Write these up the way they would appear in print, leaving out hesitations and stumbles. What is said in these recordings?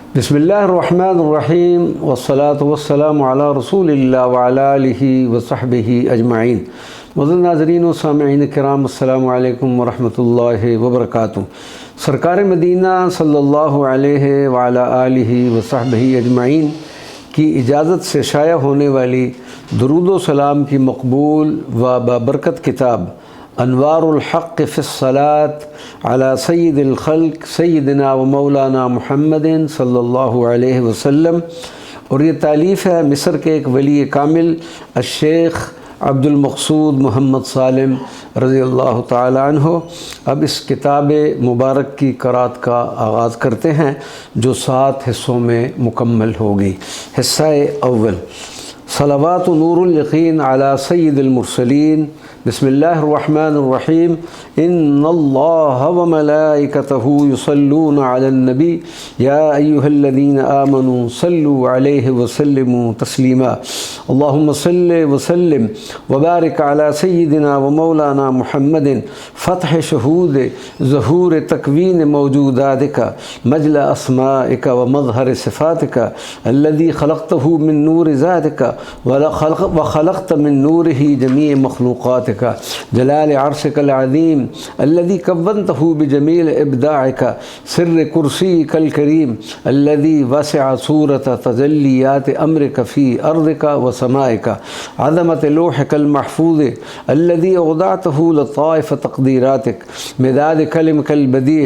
बिस्मिल्लाहिर्रहमानिर्रहीम वस्सलातु वस्सलामु अला रसूलिल्लाह व अला आलिहि व सहबिहि अजमाइन। मुअज़्ज़ज़ नाज़रीन व सामिईन किराम, अस्सलामु अलैकुम व रहमतुल्लाहि व बरकातुहू। सरकार मदीना सल्लल्लाहु अलैहि व अला आलिहि व सहबिहि अजमाइन की इजाज़त से शाया होने वाली दुरूद व सलाम की मकबूल व बाबरकत किताब अनवारुल हक़ फ़िस्सलात अला सय्यिदिल ख़ल्क़ सय्यिदिना व मौलाना मुहम्मदिन सल्लल्लाहु अलैहि वसल्लम, और ये तालीफ़ है मिस्र के एक वली कामिल शेख अब्दुल मक़सूद मोहम्मद सालिम रज़ियल्लाहु ताला अन्हु। अब इस किताब मुबारक की क़राअत का आगाज़ करते हैं, जो 7 हिस्सों में मुकम्मल होगी। हिस्सा अव्वल, सलावातु नूरुल यक़ीन अला सय्यिदिल मुरसलीन। बिस्मिल्लाहिर्रहमानिर्रहीम। इन्नल्लाह व मलाइकतहु युसल्लूना अलन नबी या अय्युहल्लज़ीना आमनू सल्लु अलैहि व सल्लिमू तस्लीमा। अल्लाहुम्मा सल्लि व सल्लिम व बारिक अला सय्यिदिना व मौलाना मुहम्मदिन फ़त्ह शहूद ज़हूर तकवीन मौजूदातिका मजला अस्माइका व मज़हर सिफ़ातिका अल्लज़ी ख़लक़तहु मिन नूरि ज़ातिका व ख़लक़त मिन नूरिही जमीअ मख़लूक़ातिका जलाल अर्शिकल अज़ीम अल्लज़ी कव्वनतहु बिजमील इब्दाइका सिर्र कुर्सीकल करीम अल्लज़ी वसिअ सूरत तजल्लियात अम्रिका फ़ी अर्दिका व समाइका अज़मत लौहिकल महफूज़ अल्लज़ी औदअतहु लताइफ़ तक़दीरातिक मिदाद कलिमकल बदी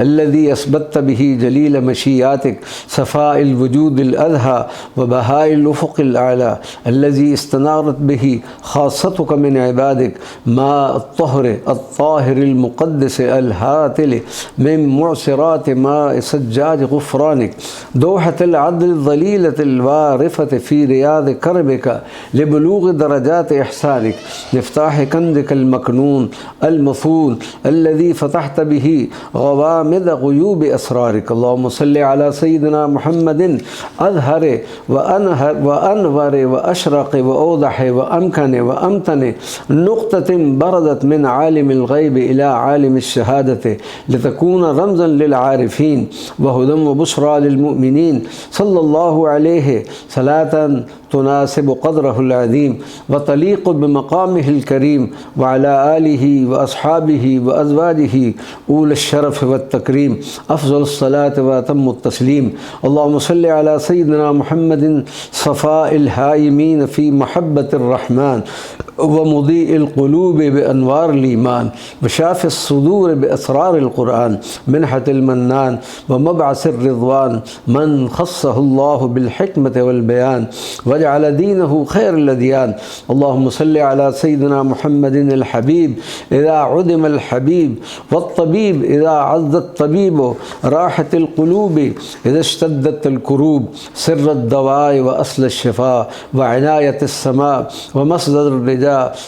अल्लज़ी असबत बिही जलील मशीयातिक सफ़ाइल वजूदिल अज़हा व बहाइल उफ़ुक़िल आला अल्लज़ी इस्तनारत बिही ख़ासतुक मिन इबादिक मा अत्तहर अत्ताहिरिल मुक़द्दस अल हातिल मिन मुअसिरात मा सज्जाज गुफ़रानिक दोहतल अदल ज़लीलतिल वारिफ़त फ़ी रियाद करबिका लिबलूग़ दरजात इहसानिक मिफ़्ताह कंज़िकल मकनून अल मफ़ून अल्लज़ी फ़तहत बिही ग़वामिद ग़ुयूब असरारिक। अल्लाहुम्मा सल्लि अला सय्यिदिना मुहम्मदिन अज़हर व अनवर व अशरक़ व औदह व अमकन व अमतन नुक़्ततिन बरदत मिन आलिमिल ग़ैब इला आलिमिश शहादत लितकून रमज़न लिल आरिफ़ीन व हुदन व बुशरा लिल मुमिनीन सल्लल्लाहु अलैहि सलातन तुनासिब क़द्रहुल अज़ीम व तलीक़ बिमक़ामिहिल करीम व अला आलिहि व अस्हाबिहि व अज़वाजिहि उल शरफ़ व तकरीम अफ़ज़लुस सलात व अतम्मुत तस्लीम। अल्लाहुम्मा सल्लि अला सय्यिदिना मुहम्मदिन सफ़ाइल हाइमीन फ़ी महब्बतिर रहमान व मुदीइल क़ुलूब बिअनवारिल ईमान व शाफ़िस सुदूर बिअसरारिल क़ुरआन मिन्हतिल मन्नान व मबअसिर रिज़वान मन ख़स्सहुल्लाहु बिल हिकमति वल बयान वजअल दीनहु खैरुल अदियान। अल्लाहुम्मा सल्लि अला सय्यिदिना मुहम्मदिन अल हबीब इज़ा उदिमल हबीब वत्तबीब इज़ा अज़्ज़त तबीब राहतिल क़ुलूब इज़ा इश्तद्दतल कुरूब सिर्रद दवाए व अस्ल शिफ़ा व इनायतिस समा व मस्दर रिजा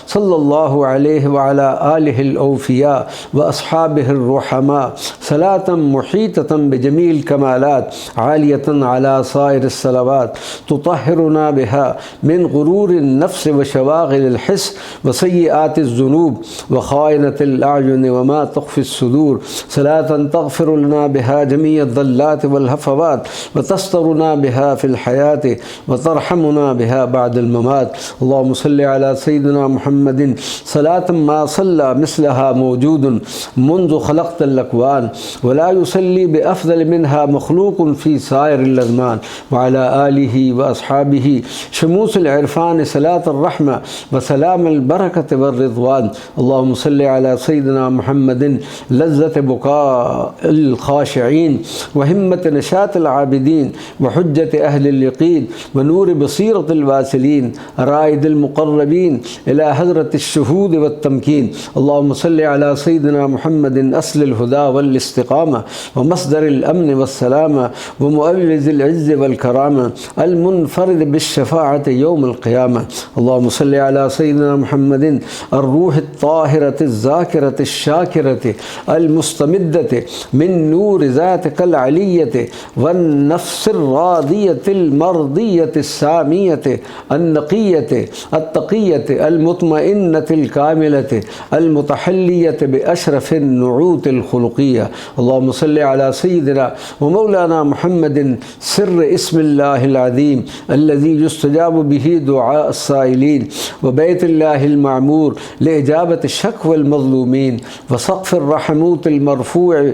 सल्लल्लाहु अलैहि व अला आलिहिल औफ़िया व अस्हाबिहिर रुहमा सलातन मुहीततन बिजमील कमालात आलियतन अला साइरिस सलावात तुतहिरुना बिहा मिन गुरूरिन नफ्स व शवाग़िलिल हिस्स व सय्यिआतिज़ ज़ुनूब व ख़ाइनतिल अयुन व मा तुख़फ़िस सुदूर सलातन तग़फ़िरु लना बिहा जमीअ ज़ल्लात वल हफ़वात व तस्तरुना बिहा फ़िल हयात व तरहमुना बिहा बअदल ममात। अल्लाहुम्मा सल्लि अला सय्यिदिना मुहम्मदिन सलातन मा सल्ला मिस्लहा मौजूदुन मुन्ज़ु ख़लक़तल अकवान व ला युसल्ली बिअफ़ज़ल मिनहा मख़लूक़ुन फ़ी साइरिल अज़मान व अला आलिहि व अस्हाबिहि शमूसिल इरफ़ान सलातुर रहमा व सलामुल बरकत व रिज़वान। अल्लाहुम्मा सल्लि अला सय्यिदिना मुहम्मदिन लज़्ज़त बुकाइल ख़ाशिईन व हिम्मत नशातिल आबिदीन व हुज्जत अहलिल यक़ीन व नूर बसीरतिल वासिलीन राइदिल मुक़र्रबीन इला हज़रतिश शुहूद व तमकीन। अल्लाहुम्मा सल्लि अला सय्यिदिना मुहम्मदिन अस्लिल हुदा वल इस्तिक़ामा व मस्दरिल अम्न वस्सलामा व मुअव्विज़िल इज़्ज़ वल करामा अल मुनफ़रिद बिश्शफ़ाअति यौमिल क़ियामा। अल्लाहुम्मा सल्लि अला सय्यिदिना मुहम्मदिन अर्रूहित ताहिरतिज़ ज़ाकिरतिश शाकिरति अल मुस्तमिद्दति मिन नूर ज़ातिकल अलिय्यति वन नफ़्सिर रादियतिल मर्दियतिस सामियति अन नक़ियति अत्तक़ियति المطمئنة الكاملة المتحلية بأشرف النعوت الخلقية. اللهم صل على سيدنا ومولانا محمد سر اسم الله العظيم الذي يستجاب به دعاء السائلين، وبيت الله المعمور لإجابة شكوى المظلومين، وسقف الرحموت المرفوع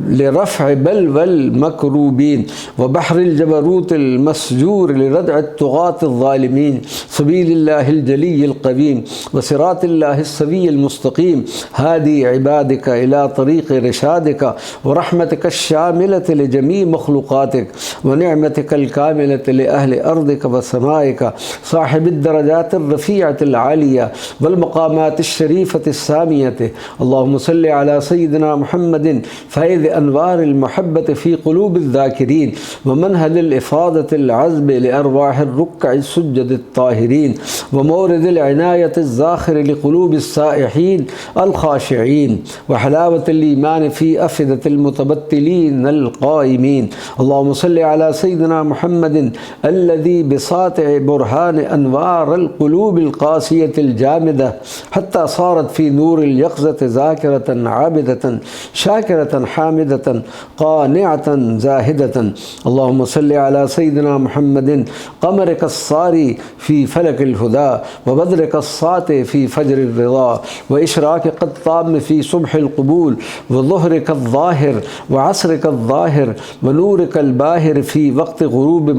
لرفع بلوى المكروبين، وبحر الجبروت المسجور لردع الطغاة الظالمين، سبيل الله الجلي القويم وصراط الله السوي المستقيم، هادي عبادك إلى طريق رشادك، ورحمتك الشاملة لجميع مخلوقاتك، ونعمتك الكاملة لأهل أرضك وسمائك، صاحب الدرجات الرفيعة العالية والمقامات الشريفة السامية. اللهم صل على سيدنا محمد فيض أنوار المحبة في قلوب الذاكرين، ومنهل الإفاضة العذب لأرواح الركع السجد الطاهرين، ومورد العناية الزاخر لقلوب السائحين الخاشعين، وحلاوة الإيمان في أفئدة المتبتلين القائمين. اللهم صل على سيدنا محمد الذي بساطع برهان أنوار القلوب القاسية الجامدة حتى صارت في نور اليقظة ذاكرة عابدة شاكرة حامدة قانعة زاهدة. اللهم صل على سيدنا محمد قمرك الصاري في فلك الهدى، وبدرك الساطع في فجر الرضا، وإشراقك الطام في صبح القبول، وظهرك الظاهر وعصرك الظاهر ونورك الباهر في وقت غروب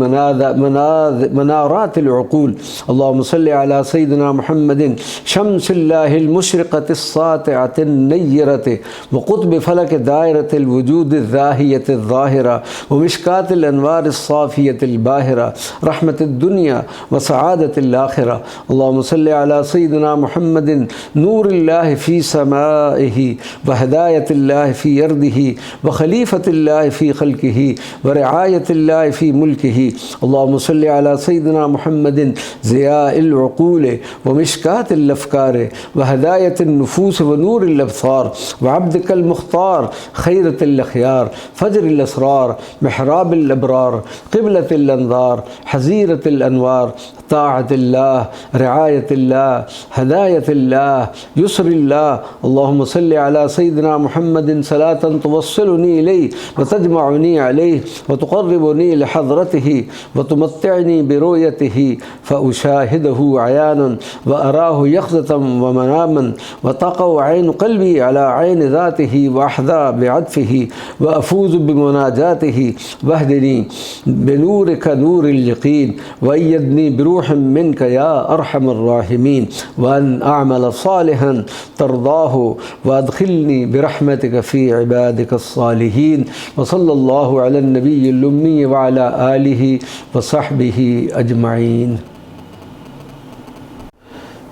منارات العقول. اللهم صل على سيدنا محمد شمس الله المشرقة الساطعة النيرة، وقطب فلك دائرة الوجود الذاهية الظاهرة، ومشكاة الأنوار الصافية الباهرة، رحمة الدنيا وسعادة الآخرة. اللهم صل على سيدنا محمد نور الله في سمائه، وهداية الله في أرضه، وخليفة الله في خلقه، ورعاية الله في ملكه. اللهم صل على سيدنا محمد ضياء العقول ومشكاة الأفكار، وهداية النفوس ونور الأبصار، وعبدك المختار خيرة الأخيار، فجر الأسرار، محراب الأبرار، قبلة الأنظار، حزيرة الأنوار، طاعة الله، رعاية الله، هداية الله، يسر الله. اللهم صل على سيدنا محمد صلاة توصلني إليه وتجمعني عليه وتقربني لحضرته وتمتعني برؤيته، فأشاهده عيانا وأراه يقظة ومناما، وتقع عين قلبي على عين ذاته وأحظى بعطفه، وأفوز بمناجاته، واهدني بنورك نور اليقين، وأيدني بروح منك يا أرحم الراحمين، وأن أعمل صالحا ترضاه، وأدخلني برحمتك في عبادك الصالحين. وصلى الله على النبي الأمي وعلى آله وصحبه أجمعين.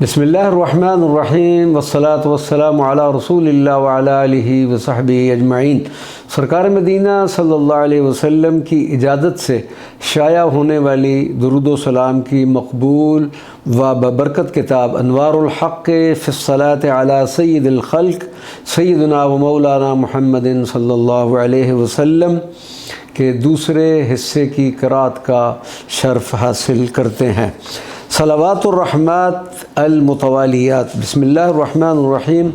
बिस्मिल्लाहिर्रहमानिर्रहीम वस्सलातु वस्सलामु अला रसूलिल्लाह व अला आलिहि व सहबिहि अजमईन। सरकार मदीना सल्लल्लाहु अलैहि वसल्लम की इजाज़त से शाया होने वाली दुरूद व सलाम की मकबूल व बबरकत किताब अनवारुल हक़ फ़िस्सलात अला सय्यिदिल ख़ल्क़ सय्यिदना व मौलाना मुहम्मदिन सल्लल्लाहु अलैहि वसल्लम के दूसरे हिस्से की क़िराअत का शर्फ़ हासिल करते हैं। सलावातुर रहमत अल मुतवालियात। बिस्मिल्लाहिर्रहमानिर्रहीम।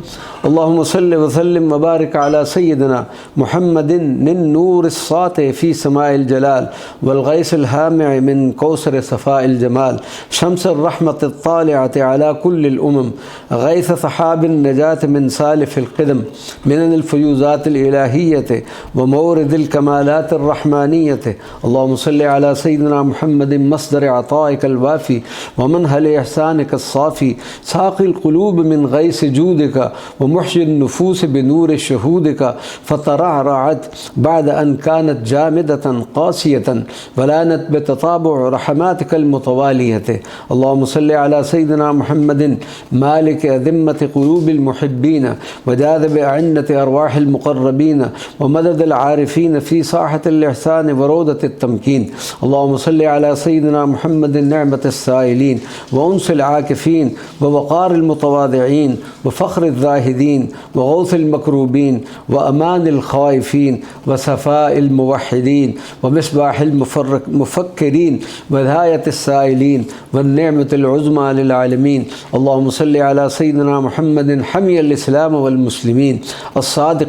अल्लाहुम्मा सल्लि व सल्लिम व बारिक अला सय्यिदिना मुहम्मदिन निन नूर साते फ़ी समाइल जलाल वल गैसिल हामिअ मिन कौसर सफ़ाइल जमाल शम्सुर रहमत तालिअत अला कुल्लिल उमम गैस सहाबिन नजात मिन सालिफ़िल क़िदम मिनल फ़ुयूज़ातिल इलाहियत व मौरिदिल कमालातिर रहमानियत। अल्लाहुम्मा सल्लि अला सय्यिदिना मुहम्मदिन मस्दर अताइकल वाफ़ी व मनहल इहसानिक अस्साफ़ी साक़िल क़ुलूब मिन गैस जूदिका व मुहयिन नुफूस बिनूर शहूदिका फ़तरअरअत बाद अन कानत जामिदतन क़ासियतन वलानत बितताबुअ रहमातिकल मुतवालियत। अल्लाहुम्मा सल्लि अला सय्यिदिना मुहम्मदिन मालिक अज़िम्मत क़ुलूबिल मुहिब्बीन व जाज़िब अ'न्नत अरवाहिल मुक़र्रबीन व मददिल आरिफ़ीन फ़ी साहतिल इहसान व रौदतित तमकीन। अल्लाहुम्मा सल्लि अला सय्यिदिना मुहम्मदिन निअमतिस साइलीन व उन्सिल आकिफ़ीन व वक़ारिल मुतवादिईन व फ़ख़्रिज़ ज़ाहिदीन العابدين وغوث المكروبين وأمان الخائفين وصفاء الموحدين ومصباح المفكرين وهداية السائلين والنعمة العظمى للعالمين. اللهم صل على سيدنا محمد حمي الإسلام والمسلمين الصادق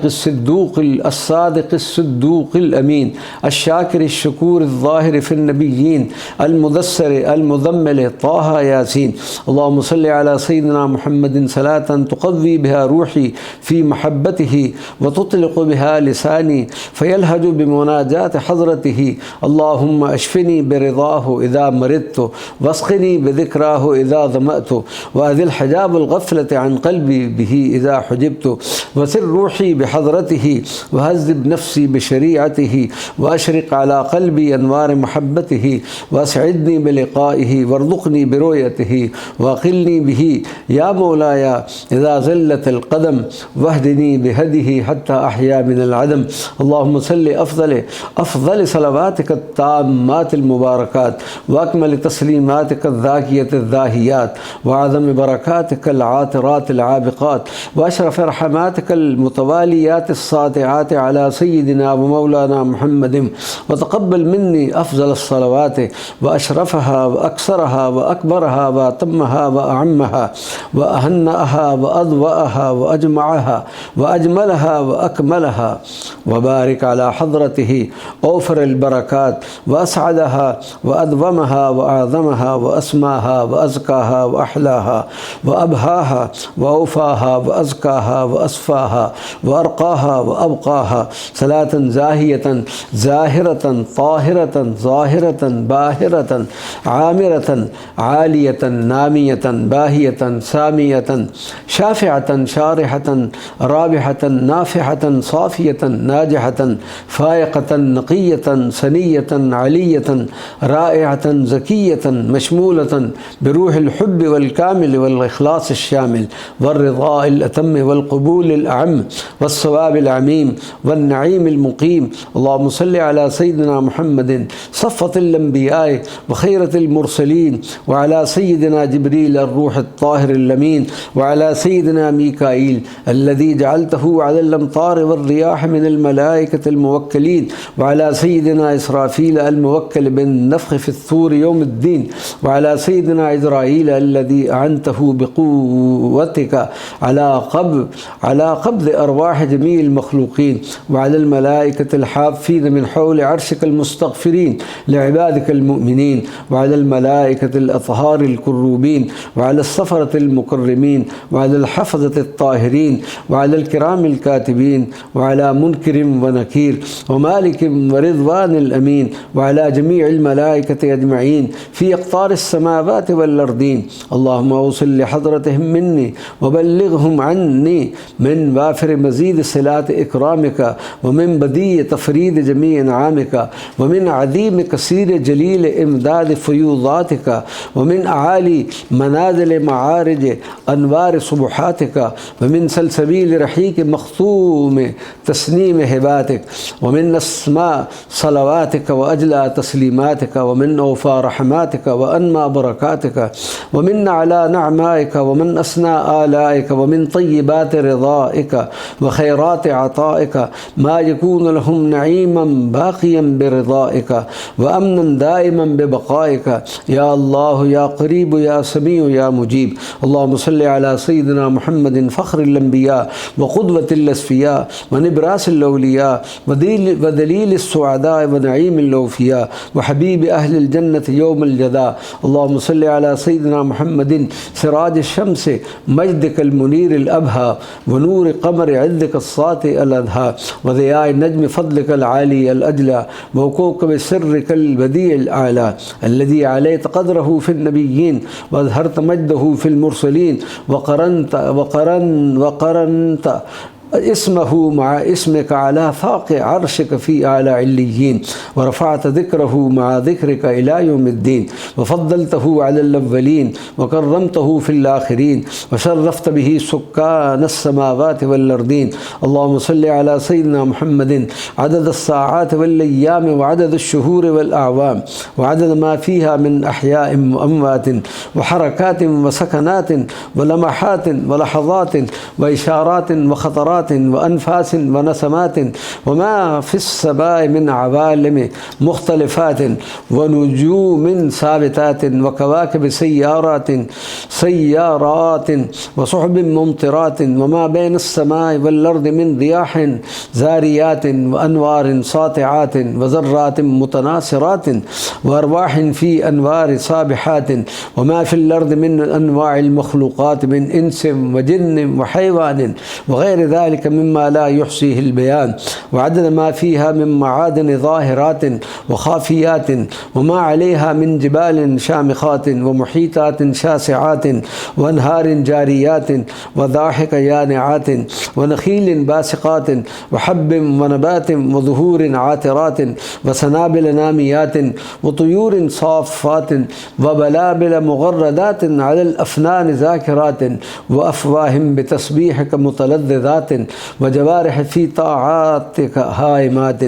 الصدوق الأمين الشاكر الشكور الظاهر في النبيين المدثر المذمل طه ياسين. اللهم صل على سيدنا محمد صلاة تقضي بها روحي في محبته وتطلق بها لساني فيلهج بمناجاة حضرته. اللهم اشفني برضاه إذا مرضت واسقني بذكراه إذا ظمأت وأذل حجاب الغفلة عن قلبي به إذا حجبت وسر روحي بحضرته وهذب نفسي بشريعته وأشرق على قلبي أنوار محبته وأسعدني بلقائه وارزقني برؤيته وأقلني به يا مولاي إذا زلت القدم واهدني بهديه حتى أحيا من العدم. اللهم صل أفضل صلواتك التامات المباركات وأكمل تسليماتك الذاكية الذاهيات وأعظم بركاتك العاطرات العابقات وأشرف رحماتك المتواليات الساطعات على سيدنا ومولانا محمد. وتقبل مني أفضل الصلوات وأشرفها وأكثرها وأكبرها وأتمها وأعمها وأهنأها وأضوأها وأجمعها وأجملها وأكملها. وبارك على حضرته أوفر البركات وأسعدها وأدومها وأعظمها وأسماها وأزكاها وأحلاها وأبهاها وأوفاها وأزكاها وأصفاها وأرقاها وأبقاها صلاة زاهية زاهرة طاهرة ظاهرة باهرة عامرة عالية نامية باهية سامية شافعة شارحة رابحة نافحة صافية ناجحة فائقة نقية سنية علية رائعة زكية مشمولة بروح الحب والكامل والإخلاص الشامل والرضا الأتم والقبول الأعم والصواب العميم والنعيم المقيم. اللهم صل على سيدنا محمد صفة الأنبياء وخيرة المرسلين وعلى سيدنا جبريل الروح الطاهر الأمين وعلى سيدنا ميكائيل الذي جعلته على الأمطار والرياح من الملائكة الموكلين وعلى سيدنا إسرافيل الموكل بالنفخ في الثور يوم الدين وعلى سيدنا إسرائيل الذي أعنته بقوتك على قبض أرواح جميع المخلوقين وعلى الملائكة الحافين من حول عرشك المستغفرين لعبادك المؤمنين وعلى الملائكة الأطهار الكروبين وعلى السفرة المكرمين وعلى الحفظة الطاهرين وعلى الكرام الكاتبين وعلى منكر ونكير ومالك ورضوان الأمين وعلى جميع الملائكة أجمعين في أقطار السماوات والأرضين. اللهم أوصل لحضرتهم مني وبلغهم عني من وافر مزيد صلات إكرامك ومن بديع تفريد جميع نعامك ومن عظيم كثير جليل إمداد فيوضاتك ومن أعالي منازل معارج أنوار صبحاتك ومن سلسبيل رحيق مختوم تسنيم هباتك ومن أسماء صلواتك وأجلى تسليماتك ومن أوفى رحماتك وأنمى بركاتك ومن على نعمائك ومن أسنى آلائك ومن طيبات رضائك وخيرات عطائك ما يكون لهم نعيما باقيا برضائك وأمنا دائما ببقائك يا الله يا قريب يا سميع يا مجيب. اللهم صل على سيدنا محمد فخر الأنبياء وقدوة الأسفياء ونبراس الأولياء ودليل السعداء ونعيم الأوفياء وحبيب أهل الجنة يوم الجزاء. اللهم صل على سيدنا محمد سراج الشمس مجدك المنير الأبهى ونور قمر عزك الساطع الأضحى وضياء النجم فضلك العالي الأجلى وكوكب سرك البديع الأعلى الذي عليت قدره في النبيين وأظهرت مجده في المرسلين وقرنت اسمه مع اسمك على فاق عرشك في أعلى عليين، ورفعت ذكره مع ذكرك إلى يوم الدين، وفضلته على الأولين وكرمته في الآخرين، وشرفت به سكان السماوات والأرضين. اللهم صل على سيدنا محمد عدد الساعات والأيام وعدد الشهور والأعوام وعدد ما فيها من أحياء وأموات وحركات وسكنات ولمحات ولحظات وإشارات وخطرات وأنفاس ونسمات، وما في السماء من عوالم مختلفات ونجوم ثابتات وكواكب سيارات وسحب ممطرات، وما بين السماء والأرض من رياح زاريات وأنوار ساطعات وذرات متناثرات وأرواح في أنوار سابحات، وما في الأرض من أنواع المخلوقات من إنس وجن وحيوان وغير ذلك مما لا يحصيه البيان، وعدد ما فيها من معادن ظاهرات وخافيات، وما عليها من جبال شامخات ومحيطات شاسعات وأنهار جاريات وضاحك يانعات ونخيل باسقات وحب ونبات وزهور عاطرات وسنابل ناميات وطيور صافات وبلابل مغردات على الأفنان ذاكرات وأفواه بتسبيحك متلذذات وجوارح في طاعاتك هائمات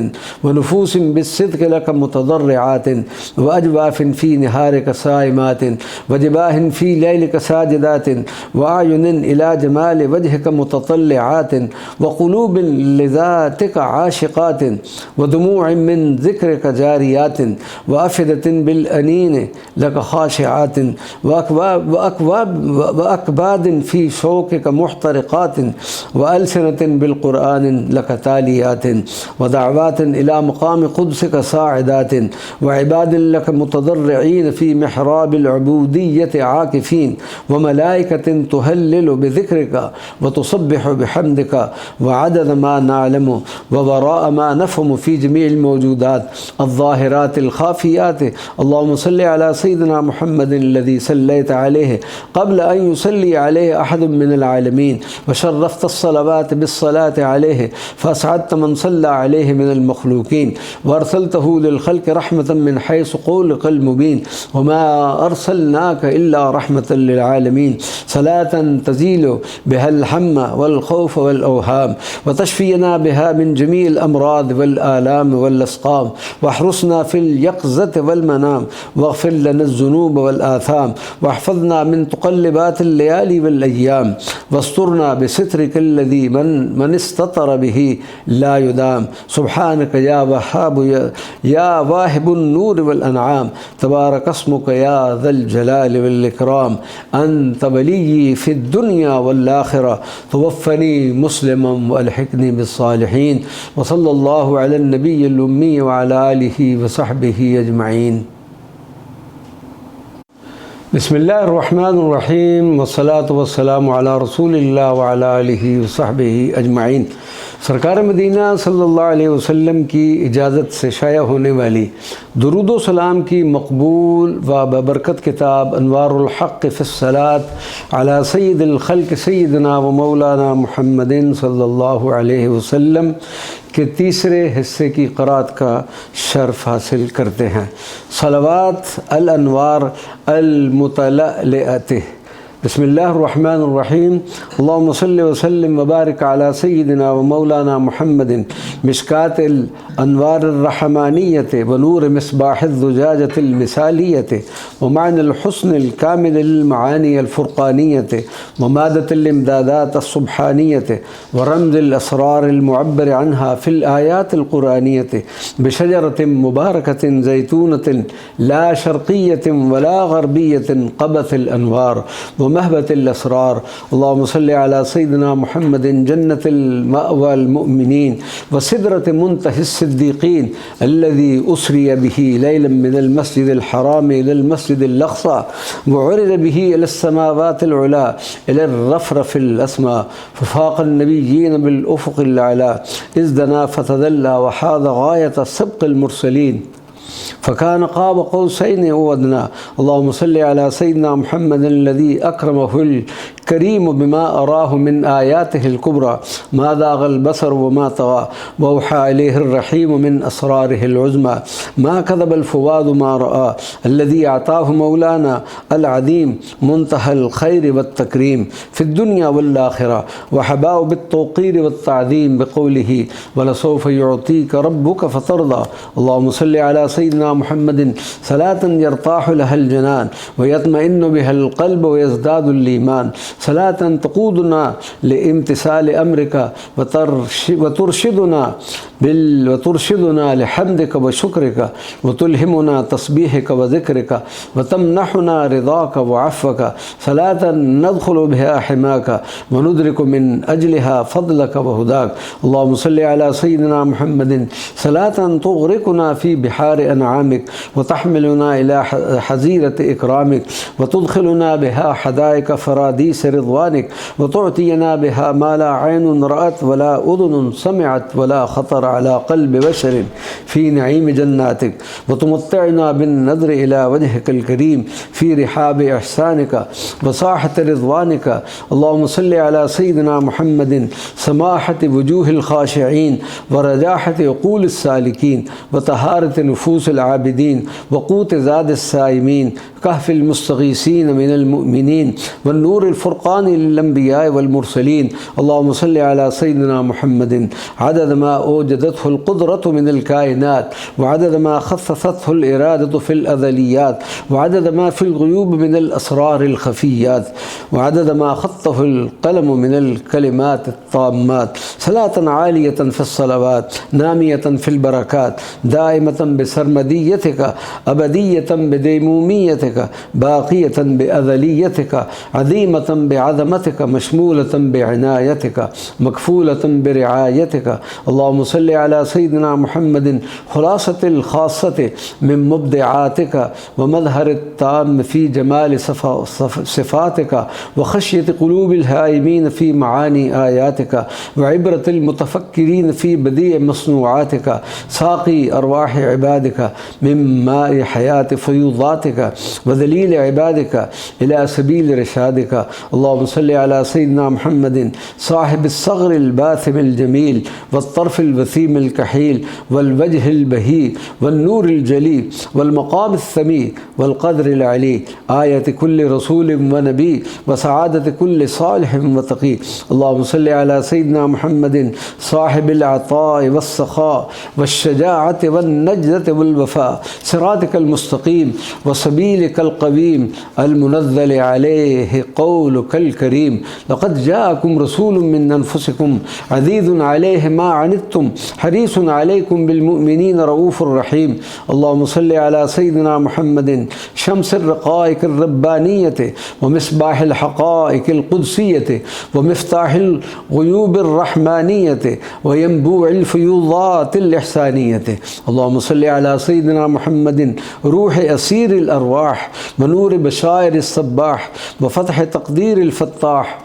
ونفوس بالصدق لك متضرعات وأجواف في نهارك صائمات وجباه في ليلك ساجدات وأعين إلى جمال وجهك متطلعات وقلوب لذاتك عاشقات ودموع من ذكرك جاريات وأفئدة بالأنين لك خاشعات وأكباد في شوكك محترقات وألسنة بالقرآن لك تاليات ودعوات إلى مقام قدسك صاعدات وعباد لك متضرعين في محراب العبودية عاكفين وملائكة تهلل بذكرك وتصبح بحمدك وعدد ما نعلم ووراء ما نفهم في جميع الموجودات الظاهرات الخافيات. اللهم صل على سيدنا محمد الذي صليت عليه قبل أن يصلي عليه أحد من العالمين، وشرفت الصلوات بالصلاة عليه فأسعدت من صلى عليه من المخلوقين، وأرسلته للخلق رحمة من حيث قولك المبين، وما أرسلناك إلا رحمة للعالمين، صلاة تزيل بها الهم والخوف والأوهام وتشفينا بها من جميع الأمراض والآلام والأسقام، واحرسنا في اليقظة والمنام، واغفر لنا الذنوب والآثام، واحفظنا من تقلبات الليالي والأيام، واسترنا بسترك الذي من استطر به لا يدام. سبحانك يا وهاب يا واهب النور والأنعام، تبارك اسمك يا ذا الجلال والإكرام، أنت ولي في الدنيا والآخرة، توفني مسلما وألحقني بالصالحين. وصلى الله على النبي الأمي وعلى آله وصحبه أجمعين. بسم الله الرحمن الرحیم والصلاة والسلام علی رسول اللہ وعلی آلہ وصحبہ اجمعین۔ سرکار مدینہ صلی اللہ علیہ وسلم کی اجازت سے شائع ہونے والی درود و سلام کی مقبول و ببرکت کتاب انوار الحق فی الصلاة علی سید الخلق سیدنا و مولانا محمد صلی اللہ علیہ وسلم کے تیسرے حصے کی قرات کا شرف حاصل کرتے ہیں۔ صلوات الانوار المتلألئة۔ بسم الله الرحمن الرحيم. اللهم صل وسلم وبارك على سيدنا ومولانا محمد مشكاة الأنوار الرحمانية ونور مصباح الزجاجة المثالية ومعنى الحسن الكامل للمعاني الفرقانية ومادة الإمدادات السبحانية ورمز الأسرار المعبر عنها في الآيات القرآنية بشجرة مباركة زيتونة لا شرقية ولا غربية قبث الأنوار ومهبة الأسرار. اللهم صل على سيدنا محمد جنة المأوى المؤمنين وسدرة منتهى الصديقين الذي أسري به ليلا من المسجد الحرام إلى المسجد الأقصى وعرج به إلى السماوات العلى إلى الرفرف الأسمى ففاق النبيين بالأفق الأعلى إذ دنا فتدلى وحاذ غاية سبق المرسلين فكان قاب قوسين أو أدنى. اللهم صل على سيدنا محمد الذي أكرمه الكريم بما أراه من آياته الكبرى ما ذاغ البصر وما طغى وأوحى إليه الرحيم من أسراره العظمى ما كذب الفؤاد ما رأى الذي أعطاه مولانا العظيم منتهى الخير والتكريم في الدنيا والآخرة وحباه بالتوقير والتعظيم بقوله ولسوف يعطيك ربك فترضى اللهم صل على سيدنا محمد صلاة يرتاح لها الجنان ويطمئن بها القلب ويزداد الإيمان صلاة تقودنا لامتثال أمرك وترشدنا لحمدك وشكرك وتلهمنا تسبيحك وذكرك وتمنحنا رضاك وعفوك صلاة ندخل بها حماك وندرك من أجلها فضلك وهداك اللهم صل على سيدنا محمد صلاة تغرقنا في بحار أنعامك وتحملنا إلى حزيرة إكرامك وتدخلنا بها حدائق فراديس رضوانك وتعطينا بها ما لا عين رأت ولا أذن سمعت ولا خطر على قلب بشر في نعيم جناتك وتمتعنا بالنظر إلى وجهك الكريم في رحاب إحسانك وساحة رضوانك اللهم صل على سيدنا محمد سماحة وجوه الخاشعين ورجاحة عقول السالكين وطهارة نفوس العابدين وقوت زاد السائمين كهف المستغيثين من المؤمنين والنور الفرقان للأنبياء والمرسلين اللهم صل على سيدنا محمد عدد ما أوجدته القدرة من الكائنات وعدد ما خصصته الإرادة في الأزليات وعدد ما في الغيوب من الأسرار الخفيات وعدد ما خطه القلم من الكلمات الطامات صلاة عالية في الصلوات نامية في البركات دائمة بسرمديتك أبدية بديموميتك باقية بأزليتك عظيمة بعظمتك مشمولة بعنايتك مكفولة برعايتك اللهم صل على سيدنا محمد خلاصة الخاصة من مبدعاتك ومظهر التام في جمال صفاتك وخشية قلوب الهائمين في معاني آياتك وعبرة المتفكرين في بديع مصنوعاتك ساقي أرواح عبادك من ماء حياة فيوضاتك وذليل عبادك إلى سبيل رشادك اللهم صل على سيدنا محمد صاحب الصغر الباثم الجميل والطرف الوثيم الكحيل والوجه البهي والنور الجلي والمقام الثمي والقدر العلي آية كل رسول ونبي وسعادة كل صالح وتقي اللهم صل على سيدنا محمد صاحب العطاء والسخاء والشجاعة والنجدة والوفاء صراطك المستقيم وسبيلك القويم المنزل عليه قولك الكريم لقد جاءكم رسول من أنفسكم عزيز عليه ما عنتم حريص عليكم بالمؤمنين رؤوف رحيم اللهم صل على سيدنا محمد شمس الرقائق الربانية ومصباح الحقائق القدسية ومفتاح الغيوب الرحمانية وينبوع الفيوضات الإحسانية اللهم صل على سيدنا محمد روح أسير الأرواح ونور بشائر الصباح وفتح تقدير الفتاح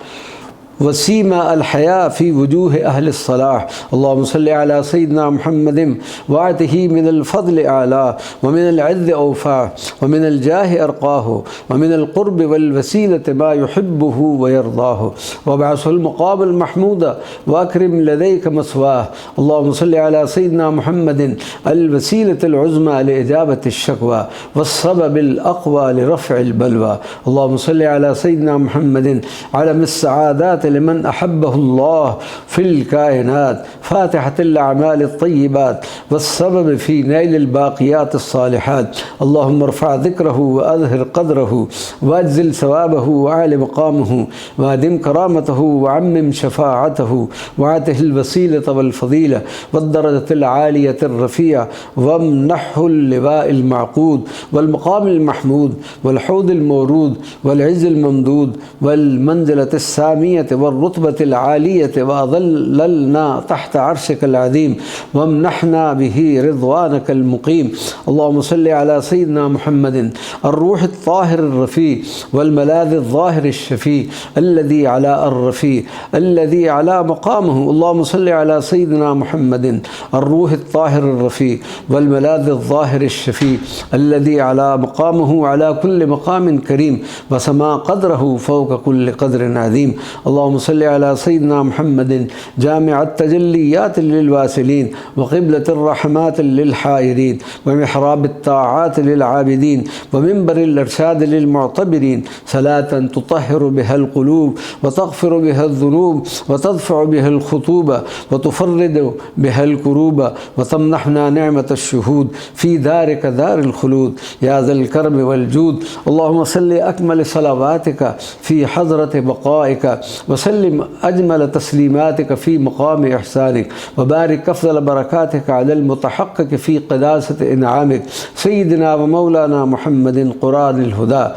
وسيما الحياة في وجوه أهل الصلاح اللهم صل على سيدنا محمد وآته من الفضل أعلاه ومن العز أوفاه ومن الجاه أرقاه ومن القرب والوسيلة ما يحبه ويرضاه وابعثه المقام المحمود وأكرم لديك مثواه اللهم صل على سيدنا محمد الوسيلة العظمى لإجابة الشكوى والسبب الأقوى لرفع البلوى اللهم صل على سيدنا محمد علم السعادات لمن أحبه الله في الكائنات فاتحة الأعمال الطيبات والسبب في نيل الباقيات الصالحات اللهم ارفع ذكره وأظهر قدره واجزل ثوابه وأعل مقامه وأدم كرامته وعمم شفاعته وآته الوسيلة والفضيلة والدرجة العالية الرفيعة وامنحه اللواء المعقود والمقام المحمود والحوض المورود والعز الممدود والمنزلة السامية والرتبة العالية وأظللنا تحت عرشك العظيم وامنحنا به رضوانك المقيم. اللهم صل على سيدنا محمد الروح الطاهر الرفيع والملاذ الظاهر الشفيع الذي على الرفيع الذي على مقامه. اللهم صل على سيدنا محمد الروح الطاهر الرفيع والملاذ الظاهر الشفيع الذي على مقامه على كل مقام كريم وسما قدره فوق كل قدر عظيم. اللهم صل على سيدنا محمد جامع التجليات للواسلين وقبلة الرحمات للحائرين ومحراب الطاعات للعابدين ومنبر الإرشاد للمعتبرين، صلاة تطهر بها القلوب وتغفر بها الذنوب وتدفع بها الخطوبة وتفرد بها الكروب وتمنحنا نعمة الشهود في دارك دار الخلود يا ذا الكرم والجود. اللهم صل أكمل صلواتك في حضرة بقائك وسلم أجمل تسليماتك في مقام إحسانك وبارك أفضل بركاتك على المتحقق في قداسة إنعامك سيدنا ومولانا محمد قرآن الهدى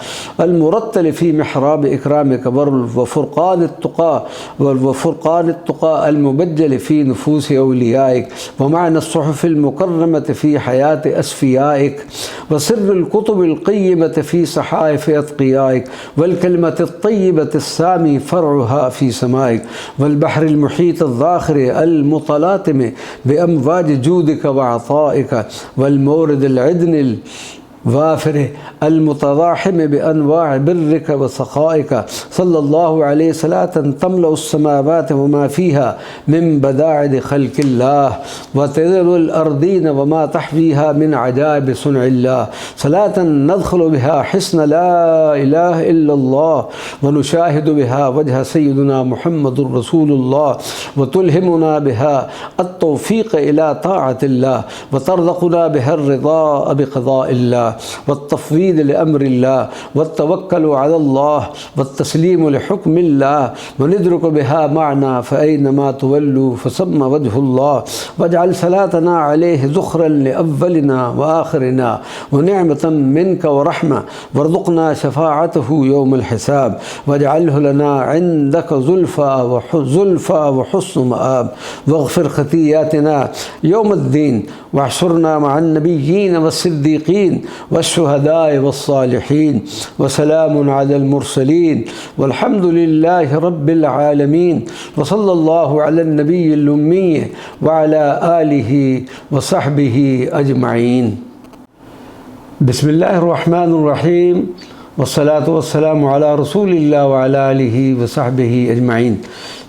المرتل في محراب إكرامك وفرقان التقى المبجل في نفوس أوليائك ومعنى الصحف المكرمة في حياة أسفيائك وسر الكتب القيمة في صحائف أتقيائك والكلمة الطيبة السامي فرعها في سمائك والبحر المحيط الذاخر المتلاطم بأمواج جودك وعطائك والمورد العدن وافر المتضاحم بأنواع برك وسخائك صلى الله عليه صلاة تملأ السماوات وما فيها من بداعد خلق الله وتذل الأرضين وما تحويها من عجائب صنع الله، صلاة ندخل بها حسن لا إله إلا الله ونشاهد بها وجه سيدنا محمد رسول الله وتلهمنا بها التوفيق إلى طاعة الله وترزقنا بها الرضا بقضاء الله والتفويض لأمر الله والتوكل على الله والتسليم لحكم الله وندرك بها معنا فأينما تولوا فثم وجه الله. واجعل صلاتنا عليه ذخرا لأولنا وآخرنا ونعمة منك ورحمة وارزقنا شفاعته يوم الحساب واجعله لنا عندك زلفى وحسن مآب واغفر خطيئاتنا يوم الدين واحشرنا مع النبيين والصديقين والشهداء والصالحين وسلام على المرسلين والحمد لله رب العالمين وصلى الله على النبي الأمي وعلى آله وصحبه أجمعين. بسم الله الرحمن الرحيم والصلاة والسلام على रसूल وعلى आलिह वसहबिह अजमाइन।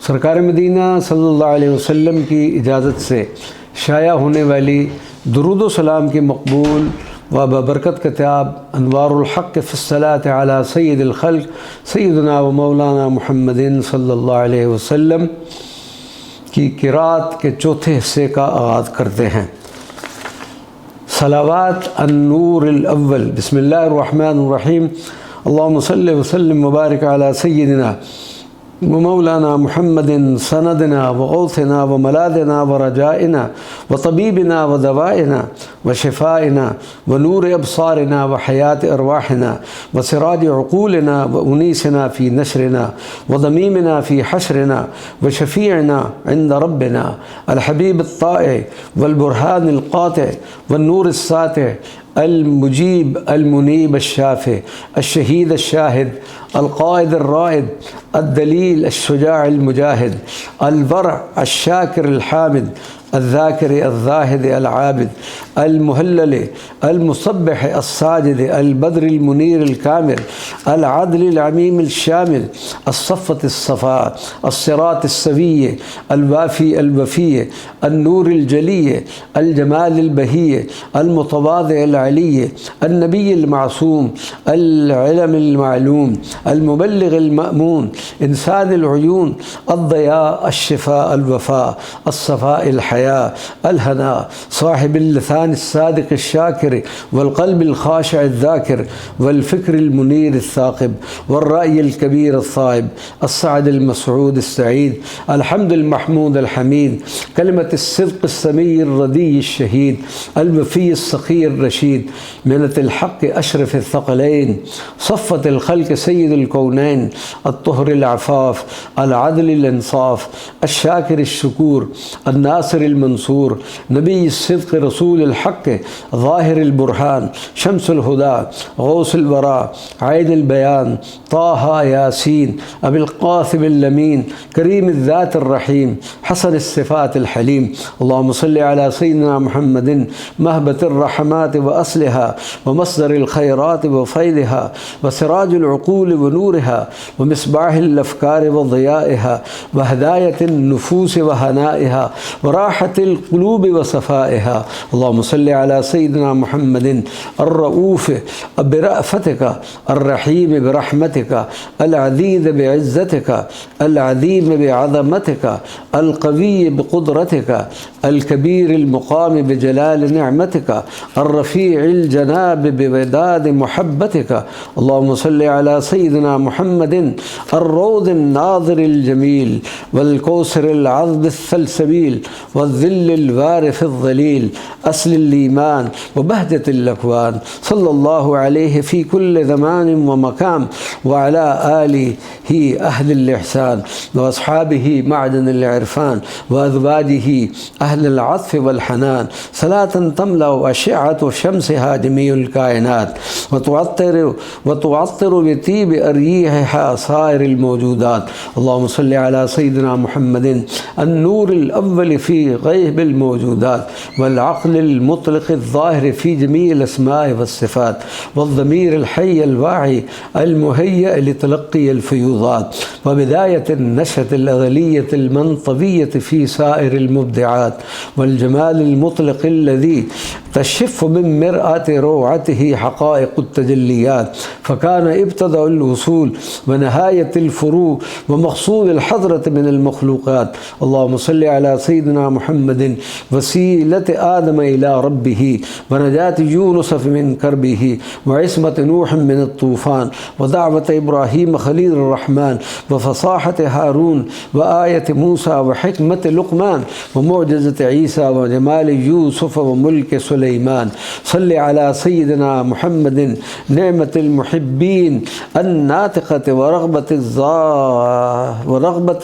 सरकार मदीना सल्लल्लाहु अलैहि वसल्लम की इजाज़त से शाया होने वाली दुरूद व सलाम की मकबूल व बबरकत किताब अनवारुल हक़ फ़िस्सलात अला सय्यिदिल ख़ल्क़ सय्यिदना व मौलाना मुहम्मदिन सल्लल्लाहु अलैहि वसल्लम की क़िराअत के चौथे हिस्से का आगाज़ करते हैं। सलावात अन्नूरुल अव्वल। बिस्मिल्लाहिर्रहमानिर्रहीम। अल्लाहुम्मा सल्लि व सल्लिम व बारिक अला सय्यिदिना व मौलाना मुहम्मदिन सनदना व गौथना व मलादना व रजाइना व तबीबना व दवाइना व शिफाइना व नूर अबसारना व हयात अरवाहना व सिराज उक़ूलना व उनीसना फ़ी नशरना व दमीमना फ़ी हशरना व शफ़ीअना इंद रब्बिना अल हबीब अत्ताइ वल बुरहान अल क़ाति व नूर अस्साति अल मुजीब अल मुनीब अश्शाफ़ि अश्शहीद अश्शाहिद अलक़ाइद अर्राइद अद्दलील अश्शुजाअ अलमुजाहिद अलवर अश्शाकिर अलहामिद الذاكر الزاهد العابد المهلل المسبح الساجد البدر المنير الكامل العدل العميم الشامل الصفة الصفاء الصراط السوي الوافي الوفي النور الجلي الجمال البهي المتواضع العلي النبي المعصوم العلم المعلوم المبلغ المأمون إنسان العيون الضياء الشفاء الوفاء الصفاء الحياة الهنا صاحب اللسان واللسان الصادق الشاكر والقلب الخاشع الذاكر والفكر المنير الثاقب والرأي الكبير الصائب السعد المسعود السعيد الحمد المحمود الحميد كلمة الصدق السمي الردي الشهيد الوفي السخي الرشيد منة الحق أشرف الثقلين صفة الخلق سيد الكونين الطهر العفاف العدل الإنصاف الشاكر الشكور الناصر المنصور نبي الصدق رسول الحق ظاهر البرهان شمس الهدى غوث الوراء عين البيان طه ياسين أبي القاسم اللمين كريم الذات الرحيم حسن الصفات الحليم اللهم صل على سيدنا محمد مهبة الرحمات وأصلها ومصدر الخيرات وفيضها وسراج العقول ونورها ومصباح الأفكار وضيائها وهداية النفوس وهنائها وراحة القلوب وصفائها اللهم صل على سيدنا محمد الرؤوف برأفتك الرحيم برحمتك العزيز بعزتك العظيم بعظمتك القوي بقدرتك الكبير المقام بجلال نعمتك الرفيع الجناب بوداد محبتك اللهم صل على سيدنا محمد الروض الناظر الجميل والكوثر العذب السلسبيل والذل الوارث الظليل أصل الإيمان وبهجة الأكوان صلى الله عليه في كل زمان ومكان وعلى آله أهل الإحسان وأصحابه معدن العرفان وأزواجه أهل العطف والحنان صلاة تملأ أشعة شمسها جميع الكائنات وتعطر بطيب أريحها سائر الموجودات اللهم صل على سيدنا محمد النور الأول في غيب الموجودات والعقل المطلق الظاهر في جميع الأسماء والصفات والضمير الحي الواعي المهيأ لتلقي الفيوضات وبداية النشأة الأزلية المنطبية في سائر المبدعات والجمال المطلق الذي تشف من مرآة روعته حقائق التجليات فكان ابتدأ الوصول ونهاية الفروع ومقصود الحضرة من المخلوقات اللهم صل على سيدنا محمد وسيلة آدم إلى ربه ونجاة يونس من كربه وعصمة نوح من الطوفان ودعوة إبراهيم خليل الرحمن وفصاحة هارون وآية موسى وحكمة لقمان ومعجزة عيسى وجمال يوسف وملك سليمان صل على سيدنا محمد نعمة المحبين الناطقة ورغبة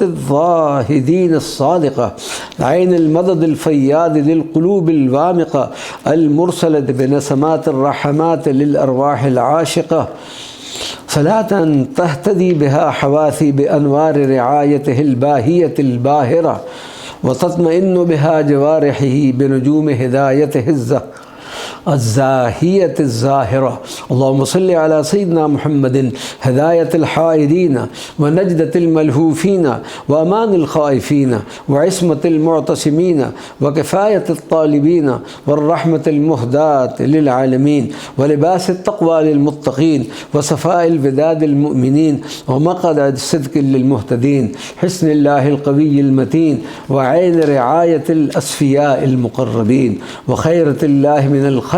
الزاهدين الصادقة عين المدد الفياض للقلوب الوامقة المرسلة بنسمات الرحمات للأرواح العاشقة صلاة تهتدي بها حواثي بأنوار رعايته الباهية الباهرة وتطمئن بها جوارحه بنجوم هدايته الزاهية الزاهرة اللهم صل على سيدنا محمد هداية الحائدين ونجدة الملهوفين وأمان الخائفين وعصمة المعتصمين وكفاية الطالبين والرحمة المهداة للعالمين ولباس التقوى للمتقين وصفاء الوداد المؤمنين ومقعد صدق للمهتدين حسن الله القوي المتين وعين رعاية الأصفياء المقربين وخيرة الله من الخلق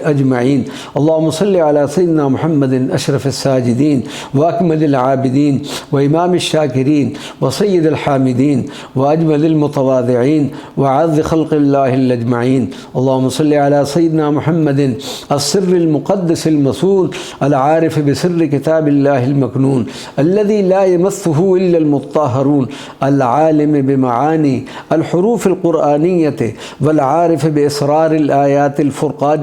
أجمعين اللهم صل على سيدنا محمد أشرف الساجدين وأكمل العابدين وإمام الشاكرين وسيد الحامدين وأجمل المتواضعين وعز خلق الله الأجمعين اللهم صل على سيدنا محمد السر المقدس المصون العارف بسر كتاب الله المكنون الذي لا يمسه إلا المطهرون العالم بمعاني الحروف القرآنية والعارف بإسرار الآيات الفرقانية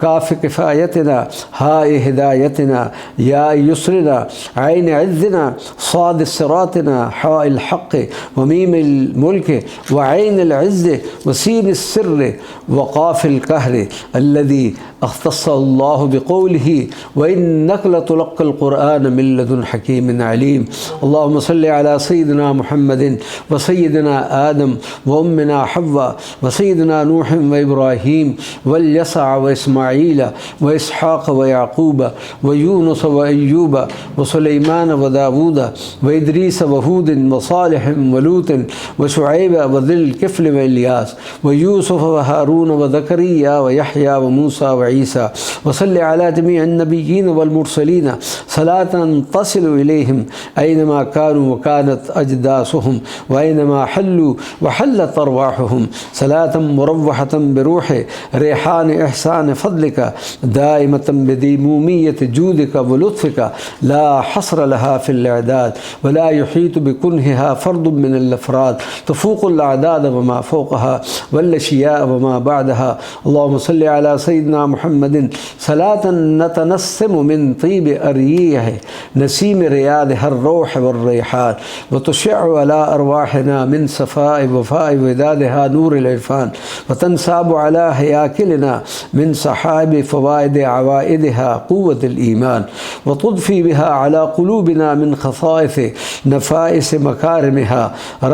كاف كفايتنا هاء هدايتنا يا يسرنا عين عزنا صاد صراطنا حاء الحق وميم الملك وعين العز وسين السر وقاف الكهر الذي اختص الله بقوله وإنك لتلقى القرآن من لدن حكيم عليم اللهم صل على سيدنا محمد وسيدنا آدم وأمنا حواء وسيدنا نوح وإبراهيم यसअ व इस्माईल व इसहाक़ व याक़ूब व यूनुस व अय्यूब व सुलैमान व दाऊद व इदरीस व हूद व सालिह व लूत व शुऐब व ज़िल किफ़्ल व इलियास व यूसुफ़ व हारून व ज़करिया व यहया व मूसा व ईसा व सल्लि अला जमीअ अन्नबिय्यीन वल मुरसलीन सलातन तसिलु इलैहिम ऐनमा कानू व कानत अजदासुहुम व ऐनमा हल्लू व हल्लत अरवाहुहुम सलातम मुरव्वहतम बिरूह रेहान एहसान फ़ज़लिका दाइमतम बिदीमूमियत जूदिका व लुत्फ़िका ला हस्र लहा फ़िल अअदाद व ला युहीतु बिकुन्हिहा फ़र्दुम मिनल अफ़राद तफ़ूक़ुल अअदाद व मा फ़ौक़हा वल अशिया व मा बअदहा अल्लाहुम्मा सल्लि अला सय्यिदिना मुहम्मदिन सलातन नतनस्सिमु मिन तीब अर्यीह नसीम रियाद हर रूह वर रेहान व तुशअ्उ अला अरवाहिना मिन सफ़ाइ वफ़ाइ विदादहा नूरिल इरफ़ान व तनसाबु अला हयाकिलना मिन सहाब फ़वाइद अवाइदहा क़ुव्वतुल ईमान व तुदफ़ी बिहा अला क़ुलूबिना मिन ख़साइस नफ़ाइस मकारिमिहा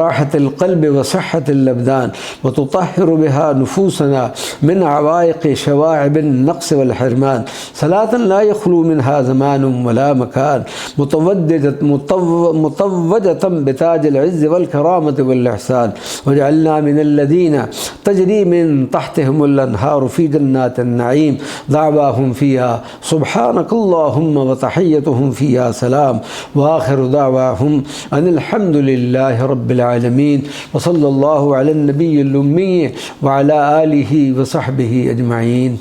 राहतुल क़ल्ब व सिह्हतुल अबदान व तुतहिरु बिहा नुफूसना मिन अवाइक़ शवाइबिन नक़्स वल हिरमान सलातन ला यख़लू मिनहा ज़मानुन वला मकान मुतव्वजतन बिताजिल इज़्ज़ वल करामति वल इहसान वजअलना मिनल्लज़ीना तजरी मिन तहतिहिमुल अन्हारु फ़ी जन्नातिन नईम दावाहुम फ़ीहा सुब्हानकल्लाहुम्मा व तहिय्यतुहुम फ़ीहा सलाम व आखिरु दावाहुम अनिल हम्दुलिल्लाहि रब्बिल आलमीन व सल्लल्लाहु अलन नबिय्यिल उम्मी व अला आलिहि व सहबिहि अजमईन।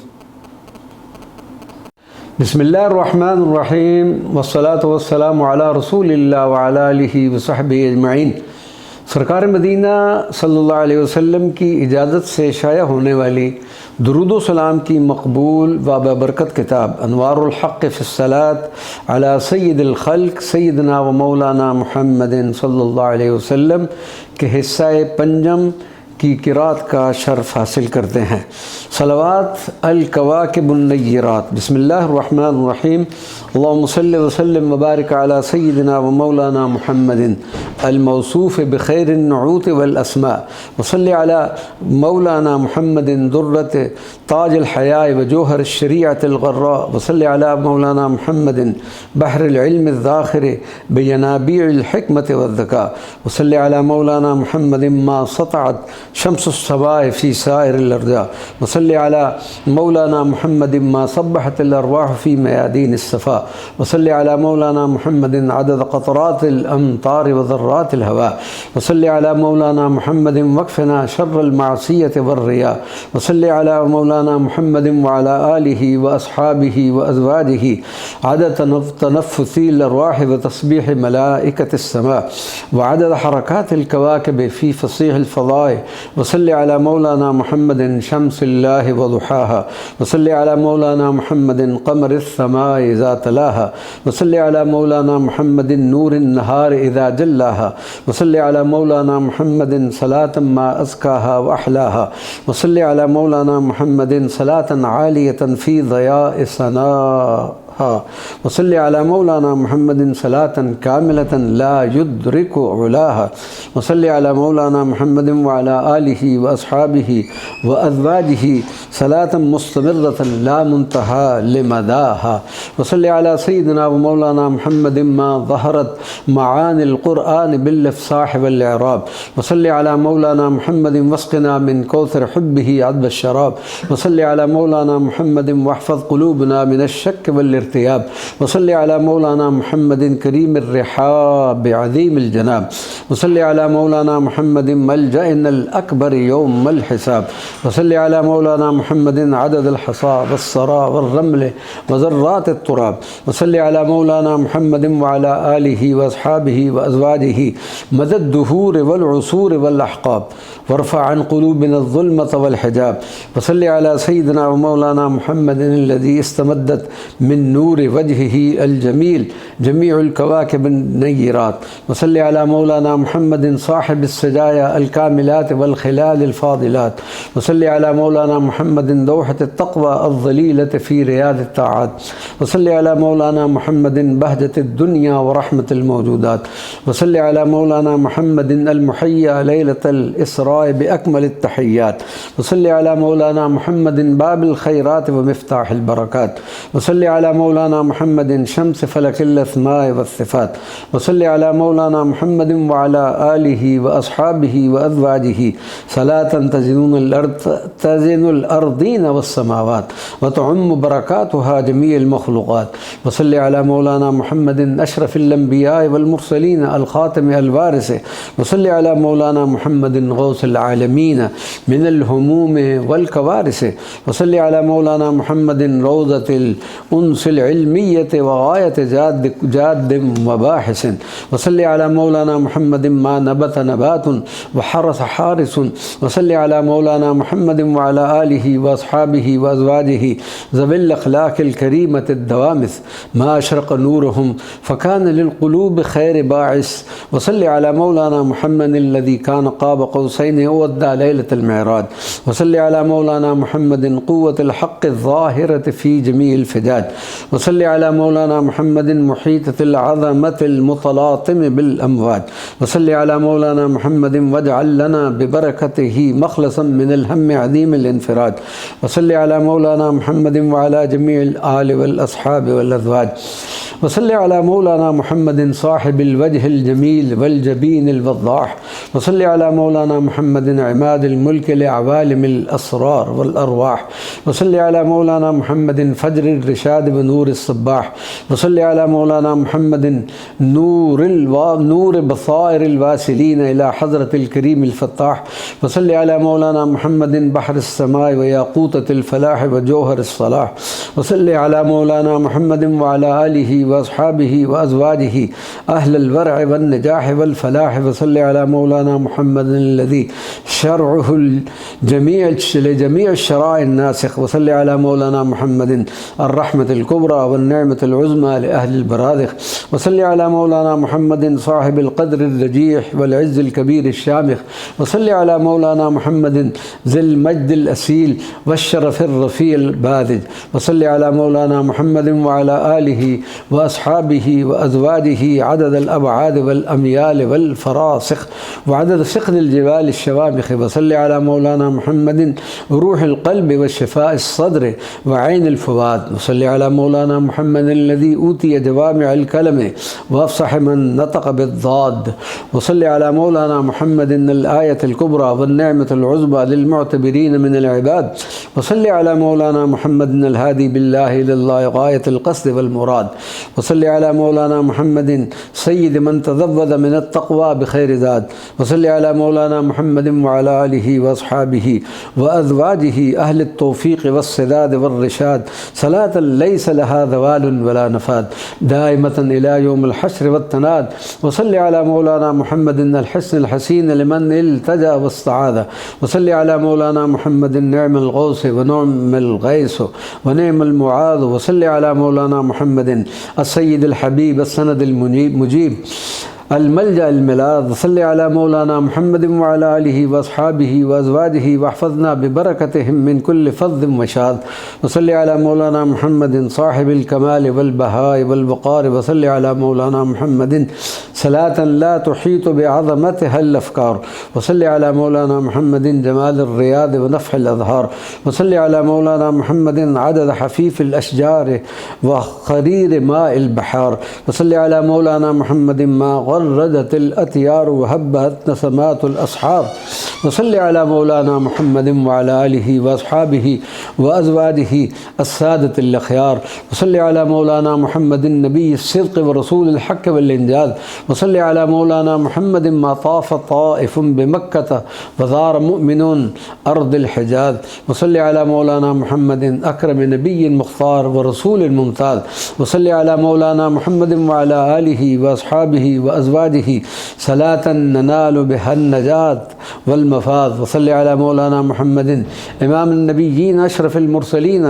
बिस्मिल्लाहिर्रहमानिर्रहीम वस्सलातु वस्सलामु अला रसूलिल्लाह व अला आलिहि व सहबिहि अजमईन। सरकार मदीना सल्लल्लाहु अलैहि वसल्लम की इजाज़त से शाया होने वाली दुरूद व सलाम की मकबूल व बरकत किताब अनवारुल हक़ फ़िस्सलात अला सय्यिदिल ख़ल्क़ सय्यिदना व मौलाना मुहम्मदिन सल्लल्लाहु अलैहि वसल्लम के हिस्सा पंजम की किरात का शर्फ़ हासिल करते हैं। सलवात अल कवाकिबुन नय्यरात। बिस्मिल्लाहिर्रहमानिर्रहीम। अल्लाहुम्मा सल्लि व सल्लिम व बारिक अला सय्यिदिना व मौलाना मुहम्मदिन अल मौसूफ़ बिखैरिन नुऊत वल अस्मा व सल्लि अला मौलाना मुहम्मदिन दुर्रत ताजुल हया व जौहर शरीअतिल ग़र्रा व सल्लि अला मौलाना मुहम्मदिन बहरिल इल्म ज़ाख़िर बियनाबीइल हिकमत व ज़का व सल्लि अला मौलाना मुहम्मदिन मा सतअत शम्सुस सवाए फ़ी साइरिल अर्जा व सल्लि अला मौलाना मुहम्मदिन मा सब्बहतिल अरवाह फ़ी मयादीनिस सफ़ा व सल्लि अला मौलाना मुहम्मदिन अदद क़तरातिल अमतार व ज़र्रातिल हवा व सल्लि अला मौलाना मुहम्मदिन वक़फ़िना शर्रल मासियत वर रिया व सल्लि अला मौलाना मुहम्मदिन व अला आलिहि व अस्हाबिहि व अज़वाजिहि अदद तनफ़्फ़ुसिल अरवाह व तस्बीह मलाइकतिस समा व अदद हरकातिल कवाकिब फ़ी फ़सीहिल फ़ज़ाए व सल्लि अला मौलाना मुहम्मदिन शम्सिल्लाहि व दुहाहा व सल्लि अला मौलाना मुहम्मदिन क़मरिस समाए इज़ा तलाहा व सल्लि अला मौलाना मुहम्मदिन नूरिन नहार इज़ा जल्लाहा व सल्लि अला मौलाना मुहम्मदिन सलातन मा अज़काहा व अहलाहा व सल्लि अला मौलाना मुहम्मदिन सलातन आलियतन फ़ी ज़याए सनाहा व सल्लि अला मौलाना मुहम्मदिन सलातन कामिलतन ला युद्रिकु उलाहा व सल्लि अला मौलाना मुहम्मदिन व अला आलिहि व अस्हाबिहि व अज़वाजिहि सलातन मुस्तमिर्रतन ला मुंतहा लिमदाहा व सल्लि अला सय्यिदिना व मौलाना मुहम्मदिन मा ज़हरत मआनिल क़ुरआन बिल इफ़्साह वल इराब व सल्लि अला मौलाना मुहम्मदिन वस्क़िना मिन कौसर हुब्बिहि अज़्ब अश-शराब व सल्लि अला मौलाना मुहम्मदिन वहफ़ज़ क़ुलूबना मिनश शक्क वल इर्तियाब व सल्लि अला मौलाना मुहम्मदिन करीमिर रिहाब अज़ीमिल जनाब व सल्लि अला मौलाना मुहम्मदिन मलजअनल अकबर यौमल हिसाब व सल्लि अला मौलाना मुहम्मदिन अददल हसा वस्सरा वर्रमल व ज़र्रातित तुराब व सल्लि अला मौलाना मुहम्मदिन व अला आलिहि व अस्हाबिहि व अज़वाजिहि मदद दुहूर वल उसूर वल अहक़ाब वरफ़अ अन क़ुलूबिना अज़-ज़ुल्मत वल हिजाब व सल्लि अला सय्यिदिना व मौलाना मुहम्मदिन अल्लज़ी इस्तमद्दत मिन नूर वजहिही अल-जमील जमीउल कवाकिब अन-नय्यरात। वसल्लि अला मौलाना मुहम्मदिन साहिबिस सजाया अल-कामिलात वल खिलाल अल-फादिलात। वसल्लि अला मौलाना मुहम्मदिन दौहत अत-तक़वा अज़-ज़लीलत फ़ी रियाद अत-ताआत। वसल्लि अला मौलाना मुहम्मदिन बहजत अद-दुनिया व रहमत अल-मौजूदात। वसल्लि अला मौलाना मुहम्मदिन अल-मुहय्या लैलतल इसराए बिअकमल अत-तहिय्यात। वसल्लि अला मौलाना मुहम्मदिन बाबिल खैरात व मिफ्ताहिल बरकात। वसल्लि अला मौलाना मुहम्मदिन शम्स फलकिल अस्माए व सिफ़ात। वसल्लि अला मौलाना मुहम्मदिन व अला आलिहि व अस्हाबिहि व अज़वाजिहि सलातन तज़िनुल अर्दीन वस समावात व तुअम्मु बरकातुहा जमीअल मख़लूक़ात। वसल्लि अला मौलाना मुहम्मदिन अशरफिल अंबिया वल मुरसलीन अल ख़ातिम अल वारिस। वसल्लि अला मौलाना मुहम्मदिन गौसिल आलमीन मिनल हुमूम वल कवारिस। वसल्लि अला मौलाना मुहम्मदिन रौज़तिल उन्सिल इल्मिय्यत व गायत जाद व बाहिसिन। वसल्लि अला मौलाना मुहम्मदिन मा नबत नबातुन व हरस हारिसुन। वसल्लि अला मौलाना मुहम्मदिन व अला आलिहि व अस्हाबिहि व अज़वाजिहि ज़विल अख़लाक़िल करीमत अद-दवामिस मा अशरक़ नूरुहुम फ़कान लिल-क़ुलूब खैर बाइस। वसल्लि अला मौलाना मुहम्मदिन लज़ी कान क़ाब क़ौसैन औ अद्दा लैलतल मिअराज। वसल्लि अला मौलाना मुहम्मदिन क़ुव्वतिल हक़्क़ि ज़ाहिरत फ़ी जमीइल फ़िजाज। वसल्लि अला मौलाना मुहम्मदिन मुहीततिल अज़मतिल मुतलातिम बिल अमवाज। वसल्लि अला मौलाना मुहम्मदिन वजअल लना बिबरकतिही मख़लसन मिनल हम्मि अज़ीमिल इन्फ़िराज। वसल्लि अला मौलाना मुहम्मदिन व अला जमीइल आलि वल अस्हाब वल अज़वाज। वसल्लि अला मौलाना मुहम्मदिन साहिबिल वजहिल जमील वल जबीनिल वज़्ज़ाह। वसल्लि अला मौलाना मुहम्मदिन इमादिल मुल्क लिअवालिमिल असरार वल अरवाह। वसल्लि अला मौलाना मुहम्मदिन फ़ज्रिर रिशाद व नूरिस सब्बाह। वसल्लि अला मौलाना मुहम्मदिन नूर बसाइरिल वासिलीन इला हज़रतिल करीमिल फ़त्ताह। वसल्लि अला मौलाना मुहम्मदिन बहरिस समाए व याक़ूततिल फ़लाह व जौहरिस सलाह। वसल्लि अला मौलाना मुहम्मदिन व अला आलिहि व अस्हाबिहि व अज़वाजिहि अहलल वरअ वन नजाह वल फ़लाह। वसल्लि अला मौलाना मुहम्मदिन लज़ी शरअहुल जमीअ शराइ'न नासिख़। वसल्लि अला मौलाना मुहम्मदिन अर्रहमतिल कुबरा वन निअमतिल उज़्मा लि अहलिल बराज़िख़। वसल्लि अला मौलाना मुहम्मदिन साहिबिल क़द्रिर रजीह वल इज़्ज़िल कबीरिश शामिख़। वसल्लि अला मौलाना मुहम्मदिन ज़िल मज्दिल असील वश्शरफ़िर रफ़ीअल बाज़िज। वसल्लि अला मौलाना मुहम्मदिन व अला आलिहि व अस्हाबिहि व अज़वाजिहि अददल अबआद वल अमयाल वल फ़रासिख़ व अदद सिक़निल जिबाल शवामिख़। वसल्लि अला मौलाना मुहम्मदिन रूहिल क़ल्ब व शिफ़ाइस सद्र व ऐनिल फ़ुआद। वसल्लि अला मौलाना मुहम्मदिन लज़ी ऊतिय जवामिअल कलम व अफ़सह मन नतक़ बिज़्ज़ाद। वसल्लि अला मौलाना मुहम्मदिन अल आयतिल कुबरा वन निअमतिल उज़्मा लिल मुअतबिरीन मिनल इबाद। वसल्लि अला मौलाना मुहम्मदिन अल हादी बिल्लाहि इलल्लाह गायतिल क़स्द वल मुराद। वसल्लि अला मौलाना मुहम्मदिन सय्यिद मन तज़व्वद मिन अत-तक़वा बिख़ैर ज़ाद। वसल्लि अला मौलाना मुहम्मदिन व अला आलिहि व अस्हाबिहि व अज़वाजिहि अहलित तौफ़ीक़ वस्सदाद वर्रिशाद सलातन लैसा लहा ज़वालुन वला नफ़ाद दाइमतन इला यौमिल हश्र वत्तनाद। वसल्लि अला मौलाना मुहम्मदिन अल हिस्निल हसीन लिमन इल्तजा वस्तआज़ा। वसल्लि अला मौलाना मुहम्मदिन निअमल गौस व निअमल गैस व निअमल मुआज़। वसल्लि अला मौलाना मुहम्मदिन अस्सय्यिदिल हबीब अस्सनदिल मुजीब अल-मल्जा अल-मिलाद। वसल्लि अला मौलाना मुहम्मदिन व अला आलिहि व अस्हाबिहि व अज़वाजिहि वहफ़ज़ना बिबरकतिहिम मिन कुल्लि फ़ज़्ज़िन व शाद। वसल्लि अला मौलाना मुहम्मदिन साहिबिल कमाल वल बहाए वल वक़ार। वसल्लि अला मौलाना मुहम्मदिन सलातन ला तुहीतु बिअज़मतिहल अफ़कार। वसल्लि अला मौलाना मुहम्मदिन जमालिर रियाद व नफ़हिल अज़हार। वसल्लि अला मौलाना मुहम्मदिन अदद हफ़ीफ़िल अशजार व क़रीर माइल बहार। वसल्लि अला मौलाना मुहम्मदिन मा गर्रदतिल अतयार व हब्बत नसमातुल अस्हाब। वसल्लि अला मौलाना मुहम्मदिन व अला आलिहि व अस्हाबिहि व अज़वाजिहि अस्सादतिल अख़यार। वसल्लि अला मौलाना मुहम्मदिन नबिय्यिस सिद्क़ व रसूलिल हक़्क़ वल इंजाज़। वसल्लि अला मौलाना मुहम्मदिन मा ताफ़ ताइफ़ुन बिमक्कत व ज़ार मुअमिनुन अर्दिल हिजाज़। वसल्लि अला मौलाना मुहम्मदिन अकरम नबिय्यिन मुख़्तार व रसूलिल मुमताज़। वसल्लि अला मौलाना मुहम्मदिन व अला आलिहि व अस्हाबिहि व अज़वाजिही सलातन ननालु बिहन नजात वल मफाज़। वसल्लि अला मौलाना मुहम्मदिन इमाम नबिय्यीन अशरफिल मुरसलीन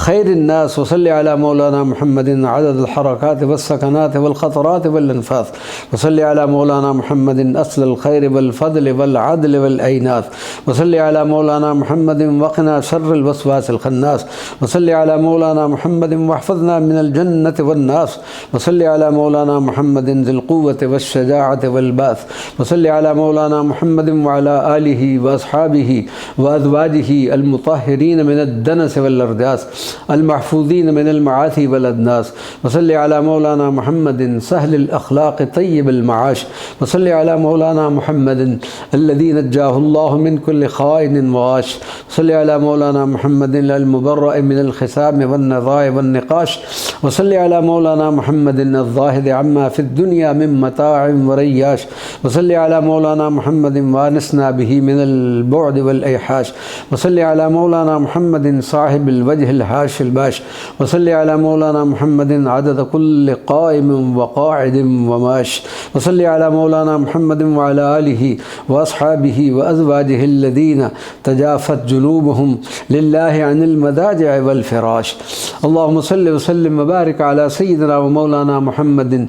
खैरिन नास। वसल्लि अला मौलाना मुहम्मदिन अददुल हरकात वस्सकनात वल ख़तरात वल अनफास। वसल्लि अला मौलाना मुहम्मदिन अस्लुल खैर वल फ़ज़ल वल अदल वल ऐनास। वसल्लि अला मौलाना मुहम्मदिन वक़िना शर्रिल वस्वासिल खन्नास। वसल्लि अला मौलाना मुहम्मदिन वहफ़ज़ना मिनल जन्नति वन नास। वसल्लि अला मौलाना मुहम्मदिन ज़िल क़ुव्वति वश्शजाअति वल बास। वसल्लि अला मौलाना मुहम्मदिन व अला आलिहि व अस्हाबिहि व अज़वाजिहि अल मुतहहिरीन मिनद दनस वल अरजास अल महफूज़ीन मिनल मआसी वल अदनास। वसल्लि अला मौलाना मुहम्मदिन सहलिल अख़लाक़ तय्यिबिल मआश। वसल्लि अला मौलाना मुहम्मदिन अल्लज़ी नज्जाहुल्लाहु मिन कुल्लि ख़ाइनिन व गाश। वसल्लि अला मौलाना मुहम्मदिन अल मुबर्रअ मिनल ख़िसाम वन नज़ाय वन निक़ाश। वसल्लि अला मौलाना मुहम्मदिन अज़्ज़ाहिद अम्मा फ़िद दुनिया मिन मताअन व रय्याश। वसल्लि अला मौलाना मुहम्मदिन वानिसना बिही मिनल बुअद वल इहाश। वसल्लि अला मौलाना मुहम्मदिन साहिबिल वजहिल हाशिल बाश। वसल्लि अला मौलाना मुहम्मदिन अदद कुल्लि क़ाइमिन व क़ाइदिन व माश। वसल्लि अला मौलाना मुहम्मदिन व अला आलिहि व अस्हाबिहि व अज़वाजिहि अल्लज़ीना तजाफ़त जुनूबुहुम लिल्लाहि अनिल मदाजिअ वल फ़िराश। अल्लाहुम्मा सल्लि व सल्लिम व बारिक अला सय्यिदिना व मौलाना मुहम्मदिन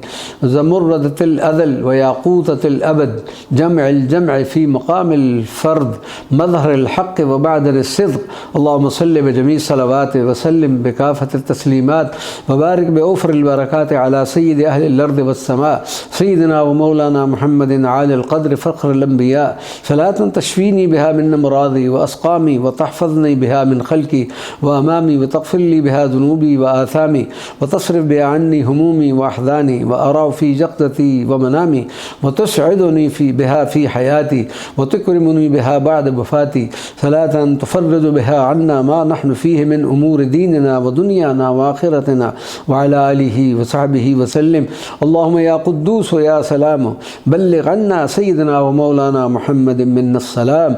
ज़मुर्रदतिल अज़ल व याक़ूततिल अबद जमअल जमअ फ़ी मक़ामिल फ़र्द मज़हरिल हक़्क़ व बअदर सिद्क़। अल्लाहुम्मा सल्लि ब जमी सलवात व सल्लिम बिकाफ़त तस्लीमात व बारिक बिऔफ़रिल बरकात अला सय्यिदि अहलिल अर्द वस समा सय्यिदिना व मौलाना मुहम्मदिन आलिल क़द्र फ़ख़्रुल अंबिया सलातन तशफ़ीनी बिहा मिन अमराज़ी व अस्क़ामी व तहफ़ज़नी बिहा मिन ख़ल्क़ी व अमामी व तग़फ़िर ली बिहा ज़ुनूबी व आसामी व तस्रिफ़ बिहा अन्नी हुमूमी व अहज़ानी व अरा फ़ी यक़ज़ती व मनामी व तुस्इदुनी बिहा फ़ी हयाती व तुकरिमुनी बिहा बअद वफ़ाती सलातन तुफ़र्रिजु बिहा अन्ना मा नहनु फ़ीहि मिन उमूरि दीनिना व दुनियाना व आख़िरतिना व अला आलिहि व सहबिहि व सल्लिम। अल्लाहुम्मा या क़ुद्दूस या सलाम बल्लिग़ अन्ना सय्यिदना व मौलाना मुहम्मदिन मिन्नस सलाम।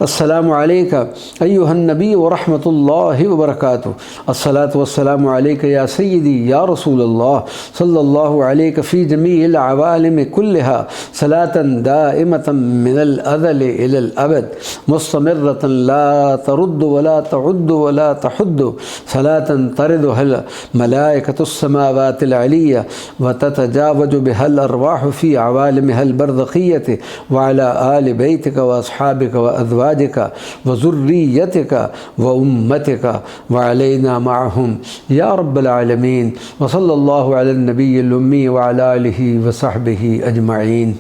अस्सलामु अलैका अय्युहन नबी व रहमतुल्लाहि व बरकातुहू। अस्सलातु वस्सलामु अलैका या सय्यिदी या रसूलल्लाह सल्लल्लाहु अलैका फ़ी जमीइल अवालिम कुल्लिहा सलातन दाइमतन मिनल अज़ल इलल अबद मुस्तमिर्रतन ला तरुद्दु व ला तउद्दु व ला तहुद्दु सलातन तरिदुहल मलाइकतुस समावातिल अलिय्या व ततजावजु बिहल अरवाहु फ़ी अवालिमिहल बरज़ख़िय्यति व अला आलि बैतिका व अस्हाबिका व अज़वाजिका व ज़ुर्रिय्यतिका व उम्मतिका व अलैना मअहुम या रब्बल आलमीन। व सल्लल्लाहु अला नबिय्यिल उम्मी व अला आलिहि व सहबिहि अजमईन।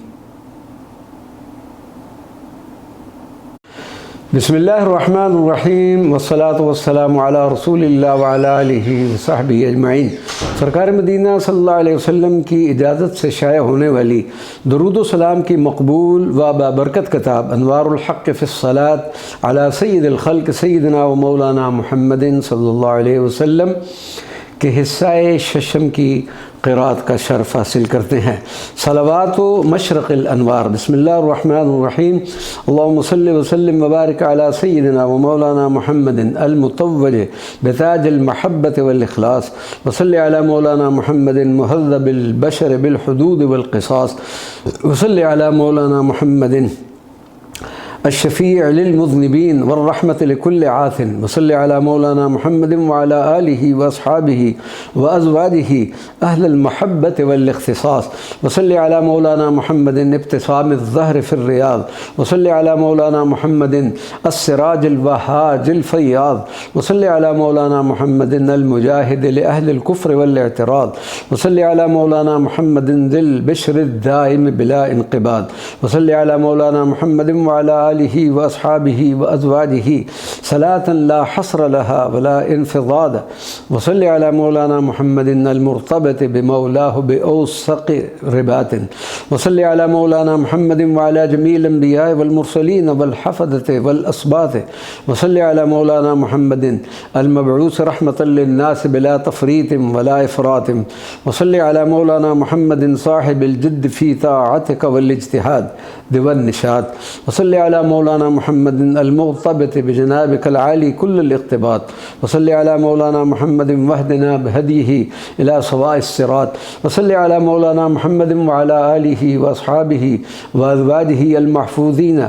बिस्मिल्लाहिर्रहमानिर्रहीम वस्सलातु वस्सलामु अला रसूलिल्लाह व अला आलिहि व सहबिहि अजमईन। सरकार मदीना सल्लल्लाहु अलैहि वसल्लम की इजाज़त से शाया होने वाली दुरूद व सलाम की मकबूल व बाबरकत किताब अनवारुल हक़्क़ फ़िस्सलात अला सय्यिदिल ख़ल्क़ सय्यिदिना व मौलाना मुहम्मदिन सल्लल्लाहु अलैहि वसल्लम के हिस्सा शशम की क़िराअत का शर्फ़ हासिल करते हैं। सलवात व मशरक़िल अनवार। बिस्मिल्लाहिर्रहमानिर्रहीम। अल्लाहुम्मा सल्लि व सल्लिम व बारिक अला सय्यिदिना व मौलाना मुहम्मदिन अल मुतव्वज बिताजिल महब्बत वल इख़लास। व सल्लि अला मौलाना मुहम्मदिन मुहज़्ज़बिल बशर बिल हुदूद वल क़िसास। व सल्लि अला मौलाना मुहम्मदिन अश्शफ़ी' लिल मुज़निबीन व रहमत लिकुल्लि आसिन। व सल्लि अला मौलाना मुहम्मदिन व अला आलिहि व अस्हाबिहि व अज़वाजिहि अहलल महब्बत वल इख़्तिसास। व सल्लि अला मौलाना मुहम्मदिन इब्तिसामिज़ ज़हर फ़िर रियाज़। व सल्लि अला मौलाना मुहम्मदिन अस्सिराजिल वहाजिल फ़य्याज़। व सल्लि अला मौलाना मुहम्मदिन अल मुजाहिद लि अहलिल कुफ़्र वल इअ्तिराज़। व सल्लि अला मौलाना मुहम्मदिन ज़िल बिश्रिद दाइम बिला इन्क़िबाद। व सल्लि अला मौलाना मुहम्मदिन व अला आलिहि व अस्हाबिहि व अज़वाजिहि सलातन ला हस्र लहा व ला इन्फ़िज़ाद। व सल्लि अला मौलाना मुहम्मदिन अल मुर्तबत बिमौलाहु बिऔसक़ रिबातिन। व सल्लि अला मौलाना मुहम्मदिन व अला जमील अंबिया वल मुरसलीन वल हफ़दत वल अस्बात। व सल्लि अला मौलाना मुहम्मदिन अल मबऊस रहमतल लिन्नास बिला तफ़रीत व ला इफ़रात। व सल्लि अला मौलाना मुहम्मदिन साहिबिल जिद्द फ़ी ताअतिक वल इज्तिहाद वन निशात। व सल्लि अला मौलाना मुहम्मद अल-मुग़्तबत बिजनाबिक अल-आली कुल्ल अल-इक़्तिबात वसल्लि अला मौलाना मुहम्मद वहदिना बिहदीही इला सवाइस सिरात वसल्लि अला मौलाना मुहम्मद व अला आलिही व अस्हाबिही व अज़वाजिही अल-महफूज़ीन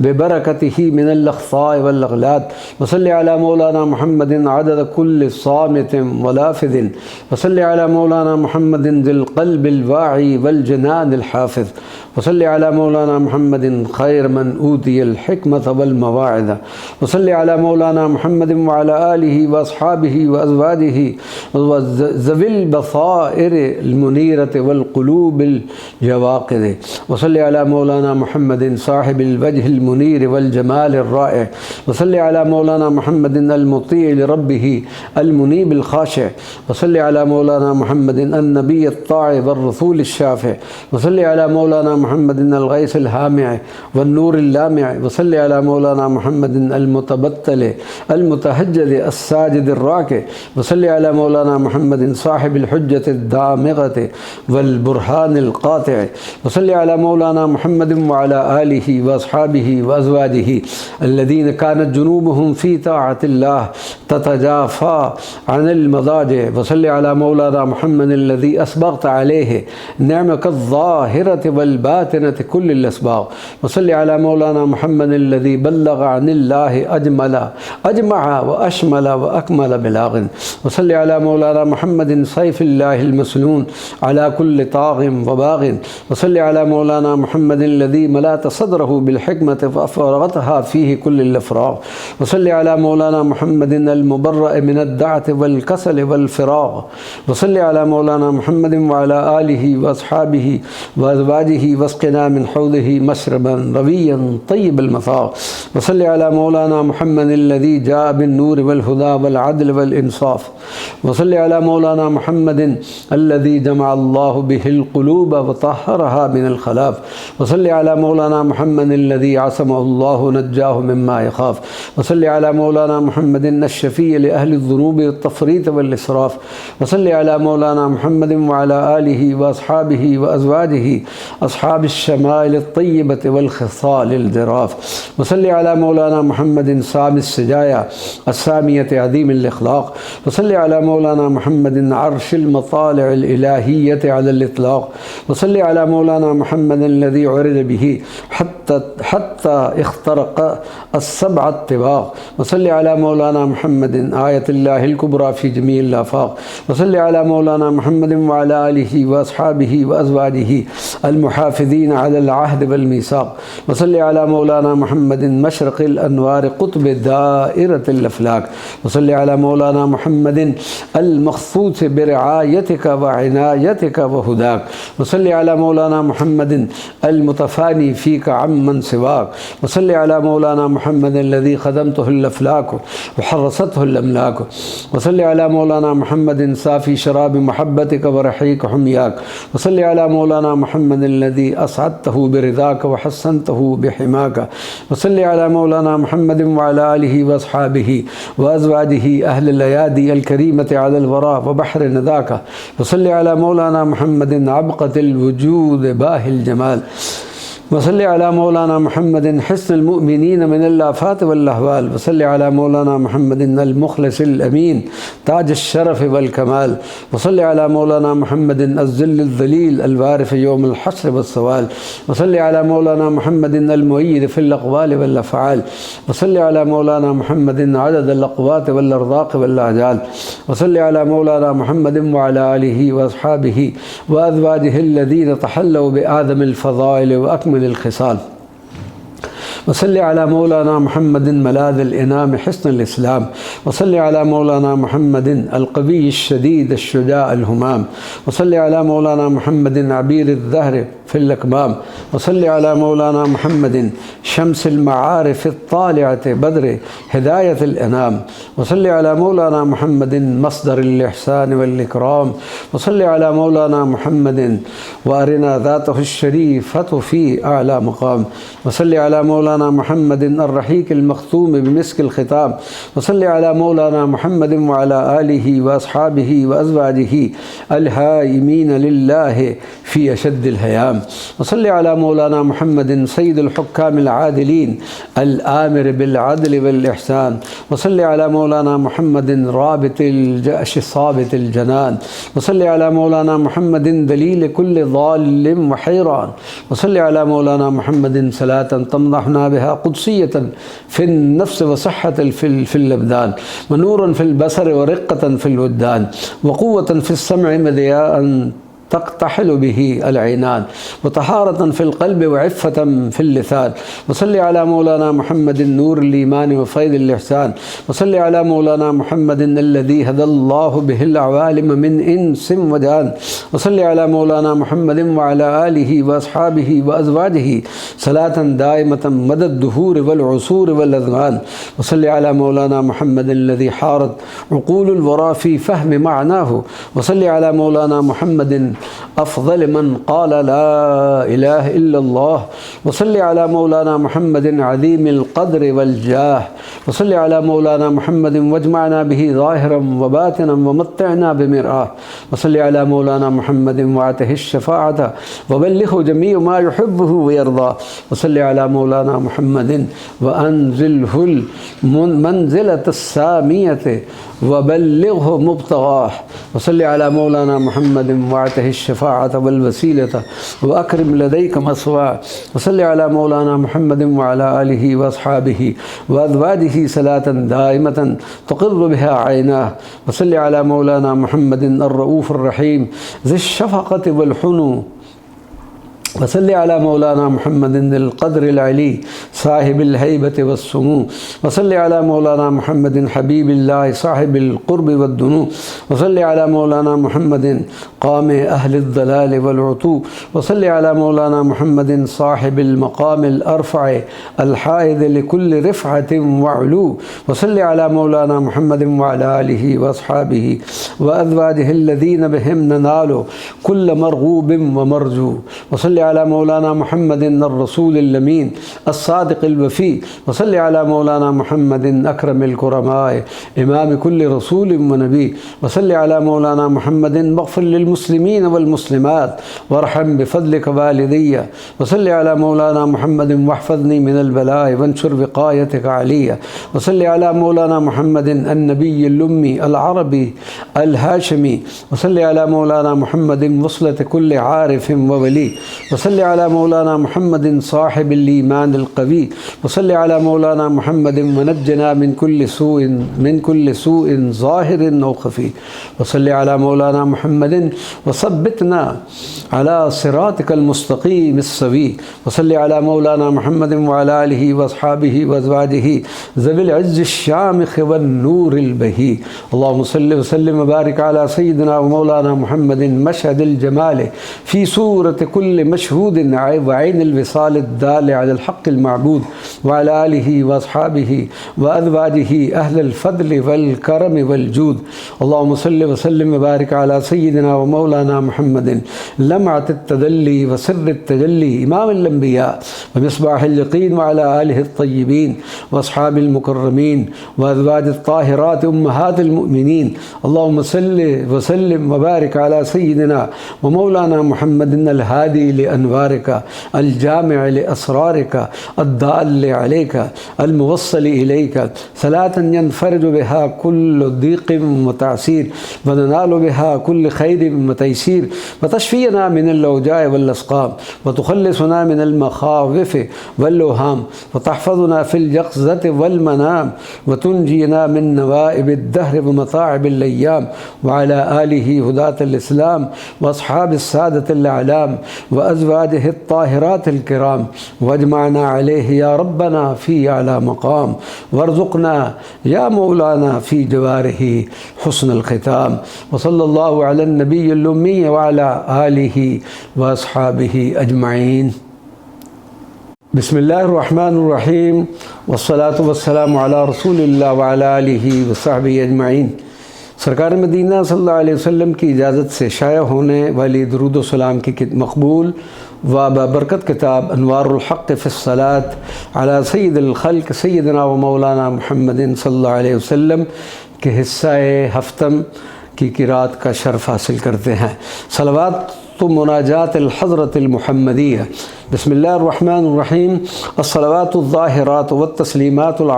बिबरकतिही मिन अल-अख़्फ़ा'i वल-अग़लात वसल्लि अला मौलाना मुहम्मद अदद कुल्लि सामितिन व लाफ़िज़िन वसल्लि अला मौलाना मुहम्मद ज़िल क़ल्बिल वाई वल जनानिल हाफ़िज़ वसल्लि अला मौलाना मुहम्मद खैर मन ऊतियल हिकमत वल मवाइज़ वसल्लि अला मौलाना मुहम्मद व अला आलिही व अस्हाबिही व अज़वाजिही व ज़विल बसाइर अल मुनीरत वल क़ुलूबिल जवाक़िज़ वसल्लि अला मौलाना मुहम्मद साहिबिल वजहिल मुनीर वल जमालिर राइ वसल्लि अला मौलाना मुहम्मद अल मुती लिरब्बिही अल मुनीबिल ख़ाशिअ वसल्लि अला मौलाना मुहम्मद अन नबी अत्ताइ वर रसूल शाफ़ि वसल्लि अला मौलाना मुहम्मद अल गैस अल हामिअ वन नूर अल लामिअ वसल्लि अला मौलाना मुहम्मद अल मुतबत्तल अल मुतहज्जिद अस साजिद अर राकि वसल्लि अला मौलाना मुहम्मद साहिब अल हुज्जत अद दामिग़त वल बुरहान अल क़ातिअ वसल्लि अला मौलाना मुहम्मद व अला आलिही व अस्हाबिही व अज़वाजिही अल्लज़ीन कानत जुनूबुहुम फ़ी ताअतिल्लाह ततजाफ़ा अनिल मज़ाजिअ वसल्लि अला मौलाना मुहम्मद अल्लज़ी अस्बग़त अलैहि निअमक अज़-ज़ाहिरत वल बातिनत कुल्लिल अस्बाग़ वसल्लि अला मौलाना मुहम्मद अल्लज़ी बल्लग़ अनिल्लाहि अजमअ व अशमल व अकमल बिलाग़िन वसल्लि अला मौलाना मुहम्मद सैफ़िल्लाहिल मसनून अला कुल्लि ताग़िन व बाग़िन वसल्लि अला मौलाना मुहम्मद अल्लज़ी मलात सदरहु बिल हिकमत व अफ़रग़तहा फ़ीहि कुल्लिल अफ़राग़ वसल्लि अला मौलाना मुहम्मद अल मुबर्रअ मिन अद-दअत वल कसल वल फ़िराग़ वसल्लि अला मौलाना मुहम्मद व अला आलिही व अस्हाबिही व अज़वाजिही वस्क़िना मिन हौज़िही मशरबन रविय्यन तय्यिबल मज़ाक़ वसल्लि अला मौलाना मुहम्मद अल्लज़ी जाअ बिन नूर वल हुदा वल अदल वल इंसाफ़ वसल्लि अला मौलाना मुहम्मद अल्लज़ी जमअ अल्लाहु बिहिल क़ुलूब व तहहरहा मिनल ख़लाफ़ वसल्लि अला मौलाना मुहम्मद अल्लज़ी असमहु अल्लाहु नज्जाहु मिम्मा यख़ाफ़ वसल्लि अला मौलाना मुहम्मद अश-शफ़ी' li ahli ज़ुनूब वत-तफ़रीत वल-इसराफ़ वसल्लि अला मौलाना मुहम्मद व अला आलिही व अस्हाबिही व अज़वाजिही अस्हाबिश-शमाइल अत-तय्यबत वल-ख़िसाल अल-ज़िराफ़ वसल्लि अला मौलाना मुहम्मद सामिस-सजाया अस्सामियत अज़ीम अल-इख़लाक़ वसल्लि अला मौलाना मुहम्मद अर्शिल मतालिअ अल-इलाहिय्यत अला अल-इतलाक़ वसल्लि अला मौलाना मुहम्मद अल्लज़ी उरिज़ बिही हत्ता इख़्तरक़ अस-सबअ अत-तिबाक़ वसल्लि अला मौलाना मुहम्मद आयतुल्लाहिल कुबरा फ़ी जमीइल आफ़ाक़ वसल्लि अला मौलाना मुहम्मद व अला आलिही व अस्हाबिही व अज़वाजिही अल-मुहाफ़िज़ीन अलल अहद वल मीसाक़ वसल्लि अला मौलाना मुहम्मद मशरक़िल अनवार क़ुत्ब दाइरतिल अफ़लाक वसल्लि अला मौलाना मुहम्मद अल-मख़सूस बिरिआयतिका व इनायतिका व हुदाक वसल्लि अला मौलाना मुहम्मद अल-मुतफ़ानी फ़ीका अम्मन सिवाक वसल्लि अला मौलाना मुहम्मद अल्लज़ी ख़दमतहुल अफ़लाक व हरसतहुल अमलाक वसल्लि अला मौलाना मुहम्मद साफ़ी शराब महब्बतिका व रहीक़ हुम्याक वसल्लि अला मौलाना मुहम्मद अल्लज़ी असअदतहु बिरिज़ाक व हस्सनतहु बिहिमाक वसल्लि अला मौलाना मुहम्मद व अला आलिही व अस्हाबिही व अज़वाजिही अहलिल अयादी अल-करीमत अलल वरा व बहर नदाक वसल्लि अला मौलाना मुहम्मद अबक़तिल वजूद बाहिल जमाल वसल्लि अला मौलाना मुहम्मद हिस्नुल मुमिनीन मिनल आफ़ात वल अहवाल वसल्लि अला मौलाना मुहम्मद अल मुख़लिसिल अमीन ताज अश-शरफ़ वल कमाल वसल्लि अला मौलाना मुहम्मद अज़्ज़िल्लिल ज़लील अल वारिफ़ यौमिल हश्र वस सवाल वसल्लि अला मौलाना मुहम्मद अल मुअय्यिद फ़िल अक़वाल वल अफ़आल वसल्लि अला मौलाना मुहम्मद अदद अल अक़वात वल अरज़ाक़ वल आजाल वसल्लि अला मौलाना मुहम्मद व अला आलिही व अस्हाबिही व अज़वाजिही अल्लज़ीना तहल्लव बिआदमिल फ़ज़ाइल व अकमलिल ख़िसाल वसल्लि अला मौलाना मुहम्मद मलाज़िल इनाम हिस्नुल इस्लाम वसल्लि अला मौलाना मुहम्मद अल-क़वी अश-शदीद अश-शुजा अल-हुमाम वसल्लि अला मौलाना मुहम्मद अबीर अज़-ज़हर फ़िल अकमाम वसल्लि अला मौलाना मुहम्मद शम्सिल मआरिफ़ अत-तालिअत बद्र हिदायतिल अनाम वसल्लि अला मौलाना मुहम्मद मस्दरिल इहसान वल इकराम वसल्लि अला मौलाना मुहम्मद व अरिना ज़ातहु अश-शरीफ़तु फ़ी अअला मक़ाम वसल्लि अला मौलाना मुहम्मद अर्रहीक़िल मख़तूम बिमिस्किल ख़िताम वसल्लि अला मौलाना मुहम्मद व अला आलिही व अस्हाबिही व अज़वाजिही अल-हाइमीन लिल्लाहि फ़ी अशद्दिल हयाम। वसल्लि अला मौलाना मुहम्मदिन सय्यिदिल हुक्कामिल आदिलीन अल आमिर बिल अदल वल इहसान। वसल्लि अला मौलाना मुहम्मदिन राबितिल जअश साबितिल जनान। वसल्लि अला मौलाना मुहम्मदिन दलील कुल्लि ज़ालिम व हैरान। वसल्लि अला मौलाना मुहम्मदिन सलातन तमनहना बिहा क़ुद्सियतन फ़िन नफ्स व सह्हतन फ़िल अबदान व नूरन फ़िल बसर व रिक़्क़तन फ़िल वुद्दान व क़ुव्वतन फ़िस सम'i व दियाअन तक़्तहिल बिही अल-ऐनान व तहारतन फ़िल क़ल्ब व इफ़्फ़तन फ़िल लिसान। वसल्लि अला मौलाना मुहम्मदिन नूरिल ईमान व फ़ैज़िल इहसान। वसल्लि अला मौलाना मुहम्मदिन अल्लज़ी हदल्लाहु बिहिल अवालिम मिन इंसिन व जान। वसल्लि अला मौलाना मुहम्मदिन व अला आलिहि व अस्हाबिहि व अज़वाजिहि सलातन दाइमतन मदद दुहूर वल उसूर वल अज़मान। वसल्लि अला मौलाना मुहम्मदिन अल्लज़ी हारत उक़ूलुल वरा फ़ी फ़हमि मअनाहु। वसल्लि अला मौलाना मुहम्मदिन अफ़ज़ल मन क़ाल ला इलाहा इल्लल्लाह। वसल्लि अला मौलाना मुहम्मदिन अज़ीमिल क़द्र वल जाह। वसल्लि अला मौलाना मुहम्मदिन वजमअना बिही ज़ाहिरन व बातिनन व मत्तिअना बिमिरआह। वसल्लि अला मौलाना मुहम्मदिन व आतिहिश शफ़ाअत व बल्लिग़हु जमीअ मा युहिब्बुहु व यर्दा। वसल्लि अला मौलाना मुहम्मदिन व अंज़िलहुल मंज़िलतस सामियत व बल्लिग़हु मुब्तग़ाह। वसल्लि अला मौलाना मुहम्मदिन व आतिहिश शफ़ाअत वल वसीलत व अकरिम लदैक मस्वा। वसल्लि अला मौलाना मुहम्मदिन व अला आलिहि व अस्हाबिहि व अज़वाजिहि सलातन दाइमतन तुक़िर्रु बिहा ऐनाह। वसल्लि अला मौलाना मुहम्मदिन अर्रऊफ़िर रहीम ज़िश शफ़क़त वल हुनू। वसल्लि अला मौलाना मुहम्मदिन दिल क़द्रिल अली साहिबिल हैबत वस्सुमू। वसल्लि अला मौलाना मुहम्मदिन हबीबिल्लाह साहिबिल क़ुर्ब वद्दुनू। वसल्लि अला मौलाना मुहम्मदिन क़ाम अहलिद दलाल वल उतू। वसल्लि अला मौलाना मुहम्मदिन साहिबिल मक़ामिल अरफ़अ अल हाइद लिकुल्लि रिफ़अतिन व उलू। वसल्लि अला मौलाना मुहम्मदिन व अला आलिहि व अस्हाबिहि व अज़वाजिहि अल्लज़ीना बिहिम ननालु कुल्ल मरग़ूबिन व मरजू। वसल्लि अला मौलाना मुहम्मदिन अर्रसूलिल अमीन अस्सादिक़िल वफ़ी। वसल्लि अला मौलाना मुहम्मदिन अकरमिल कुरमाए इमाम कुल्लि रसूलिन व नबी। वसल्लि अला मौलाना मुहम्मदिन मग़फ़िर लिल मुस्लिमीन वल मुस्लिमात वरहम बिफ़ज़लिक वालिदैया। वसल्लि अला मौलाना मुहम्मदिन वहफ़ज़नी मिनल बलाए वंशुर विक़ायतिक अलैया। वसल्लि अला मौलाना मुहम्मदिन अन्नबिय्यिल उम्मी अल अरबी अल हाशिमी। वसल्लि अला मौलाना मुहम्मदिन वस्लत कुल्लि आरिफ़िन व वली। वसल्लि अला मौलाना मुहम्मदिन साहिबिल ईमानिल क़वी। वसल्लि अला मौलाना मुहम्मदिन वनज्जना मिन कुल्लि सूइन ज़ाहिरिन व ख़फ़ी। वसल्लि अला मौलाना मुहम्मदिन वसब्बितना अला सिरातिकल मुस्तक़ीमिस सवी। वसल्लि अला मौलाना मुहम्मदिन व अला आलिहि व अस्हाबिहि व अज़वाजिहि ज़विल इज़्ज़िश शामिख़ वन नूरिल बही। अल्लाहुम्मा सल्लि व सल्लिम व बारिक अला सय्यिदिना व मौलाना मुहम्मदिन मशहदिल जमाल फ़ी सूरत कुल्लि मशहूदिन व ऐनिल विसालिद दाल अलल हक़्क़िल मअबूद व अला आलिहि व अस्हाबिहि व अज़वाजिहि अहलल फ़द्ल वल करम वल जूद। अल्लाहुम्मा सल्लि व सल्लिम व बारिक अला सय्यिदिना व मौलाना मुहम्मदिन लम्अतित तजल्ली व सिर्रित तजल्ली इमामिल अंबिया व मिस्बाहिल यक़ीन व अला आलिहि अत्तय्यिबीन व अस्हाबिल मुकर्रमीन व अज़वाजित ताहिरात उम्महातिल मुमिनीन। अल्लाहुम्मा सल्लि व सल्लिम व बारिक अला सय्यिदिना व मौलाना मुहम्मदिन अल हादी लि अनवारिका अल जामिअ लि असरारिका अद्दाल अलैका अल मुवस्सिल इलैका सलातन यनफ़रिजु बिहा कुल्लु दीक़िन व तअसीर व ननालु बिहा कुल्लु खैरिन व तयसीर व तशफ़ीना मिनल औजाए वल अस्क़ाम व तुख़ल्लिसुना मिनल मख़ाविफ़ वल औहाम व तहफ़ज़ुना फ़िल यक़ज़ति वल मनाम व तुनजीना मिन नवाइबिद दहर व मताइबिल अय्याम व अला आलिहि हुदातिल इस्लाम व अस्हाबिस सादतिल अअलाम व अज़वाजिहि अत्ताहिरातिल किराम वजमअना अलैहि या रब्बना फ़ी अला मक़ाम वरज़ुक़ना या मौलाना फ़ी जवारिहि हुस्नुल ख़िताम। व सल्लल्लाहु अलन नबिय्यिल उम्मी व अला आलिहि व अस्हाबिहि अजमईन। बिस्मिल्लाहिर रहमानिर रहीम वस्सलातु वस्सलामु अला रसूलिल्लाह व अला आलिहि व सहबिहि अजमईन। सरकार मदीना सल्लल्लाहु अलैहि वसल्लम की इजाज़त से शाया होने वाली दुरूद व सलाम की मकबूल व बरकत किताब अनवारुल हक़्क़ फ़िस्सलात अला सय्यिदिल ख़ल्क़ सय्यिदना व मौलाना मुहम्मदिन सल्लल्लाहु अलैहि वसल्लम के हिस्सा हफ़्तम की क़िरात का शर्फ़ हासिल करते हैं। सलवात तो मुनाजात हज़रत मुहम्मदिया। बिस्मिल्लाहिर्रहमानिर्रहीम। अस्सलावातुज़्ज़ाहिरात वत्तस्लीमातुल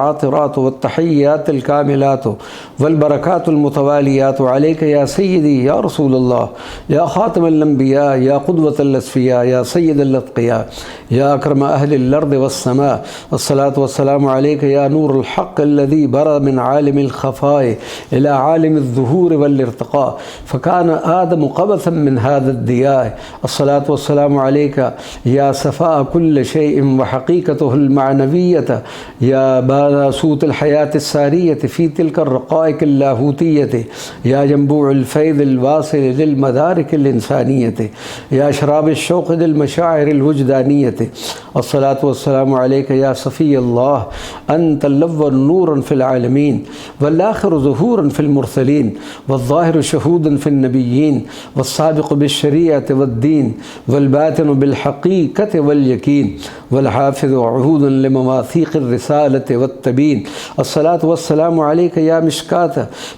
वत्तहिय्यातुल कामिलात वल्बरकातुल मुतवालियात अलैका या सय्यदी या रसूलल्लाह या ख़ातमुल अंबिया या क़ुदवतुल अस्फ़िया या सय्यदुल अत्क़िया या अकरम अहलिल अर्द वस्समा। अस्सलातु वस्सलामु अलैका या नूरुल हक़्क़ अल्लज़ी बरा मिन आलिमिल ख़फ़ाए इला आलिमिज़ ज़ुहूर वल इर्तिक़ा फ़कान आदम क़बसन मिन हाज़ा दिया। अस्सलातु वस्सलामु अलैका या सफ़ा कुल्ल शैइन व हक़ीक़तुहुल मानविय्यत या बासूतुल हयातिस सारियत फ़ी तिल्कर रक़ाइक़िल लाहूतियत या जंबूउल फ़ैज़िल वासिल लिल मदारिकिल इंसानियत या शराबिश शौक़ लिल मशाइरिल वुजदानियत। अस्सलातु वस्सलामु अलैका या सफ़ीयल्लाह अंतल अव्वल नूरन फ़िल आलमीन वल आख़िरु ज़ुहूरन फ़िल मुरसलीन वज़्ज़ाहिरु शहूदन फ़िन नबिय्यीन वस्साबिक़ु बिश्शरीअति वद्दीन वल बातिनु बिल हक़ीक़त वल यकीन वल हाफ़िज़ु अहूदन लिमवासीक़िर रिसालति वत्तबीन। अस्सलातु वस्सलामु अलैका या मिशकात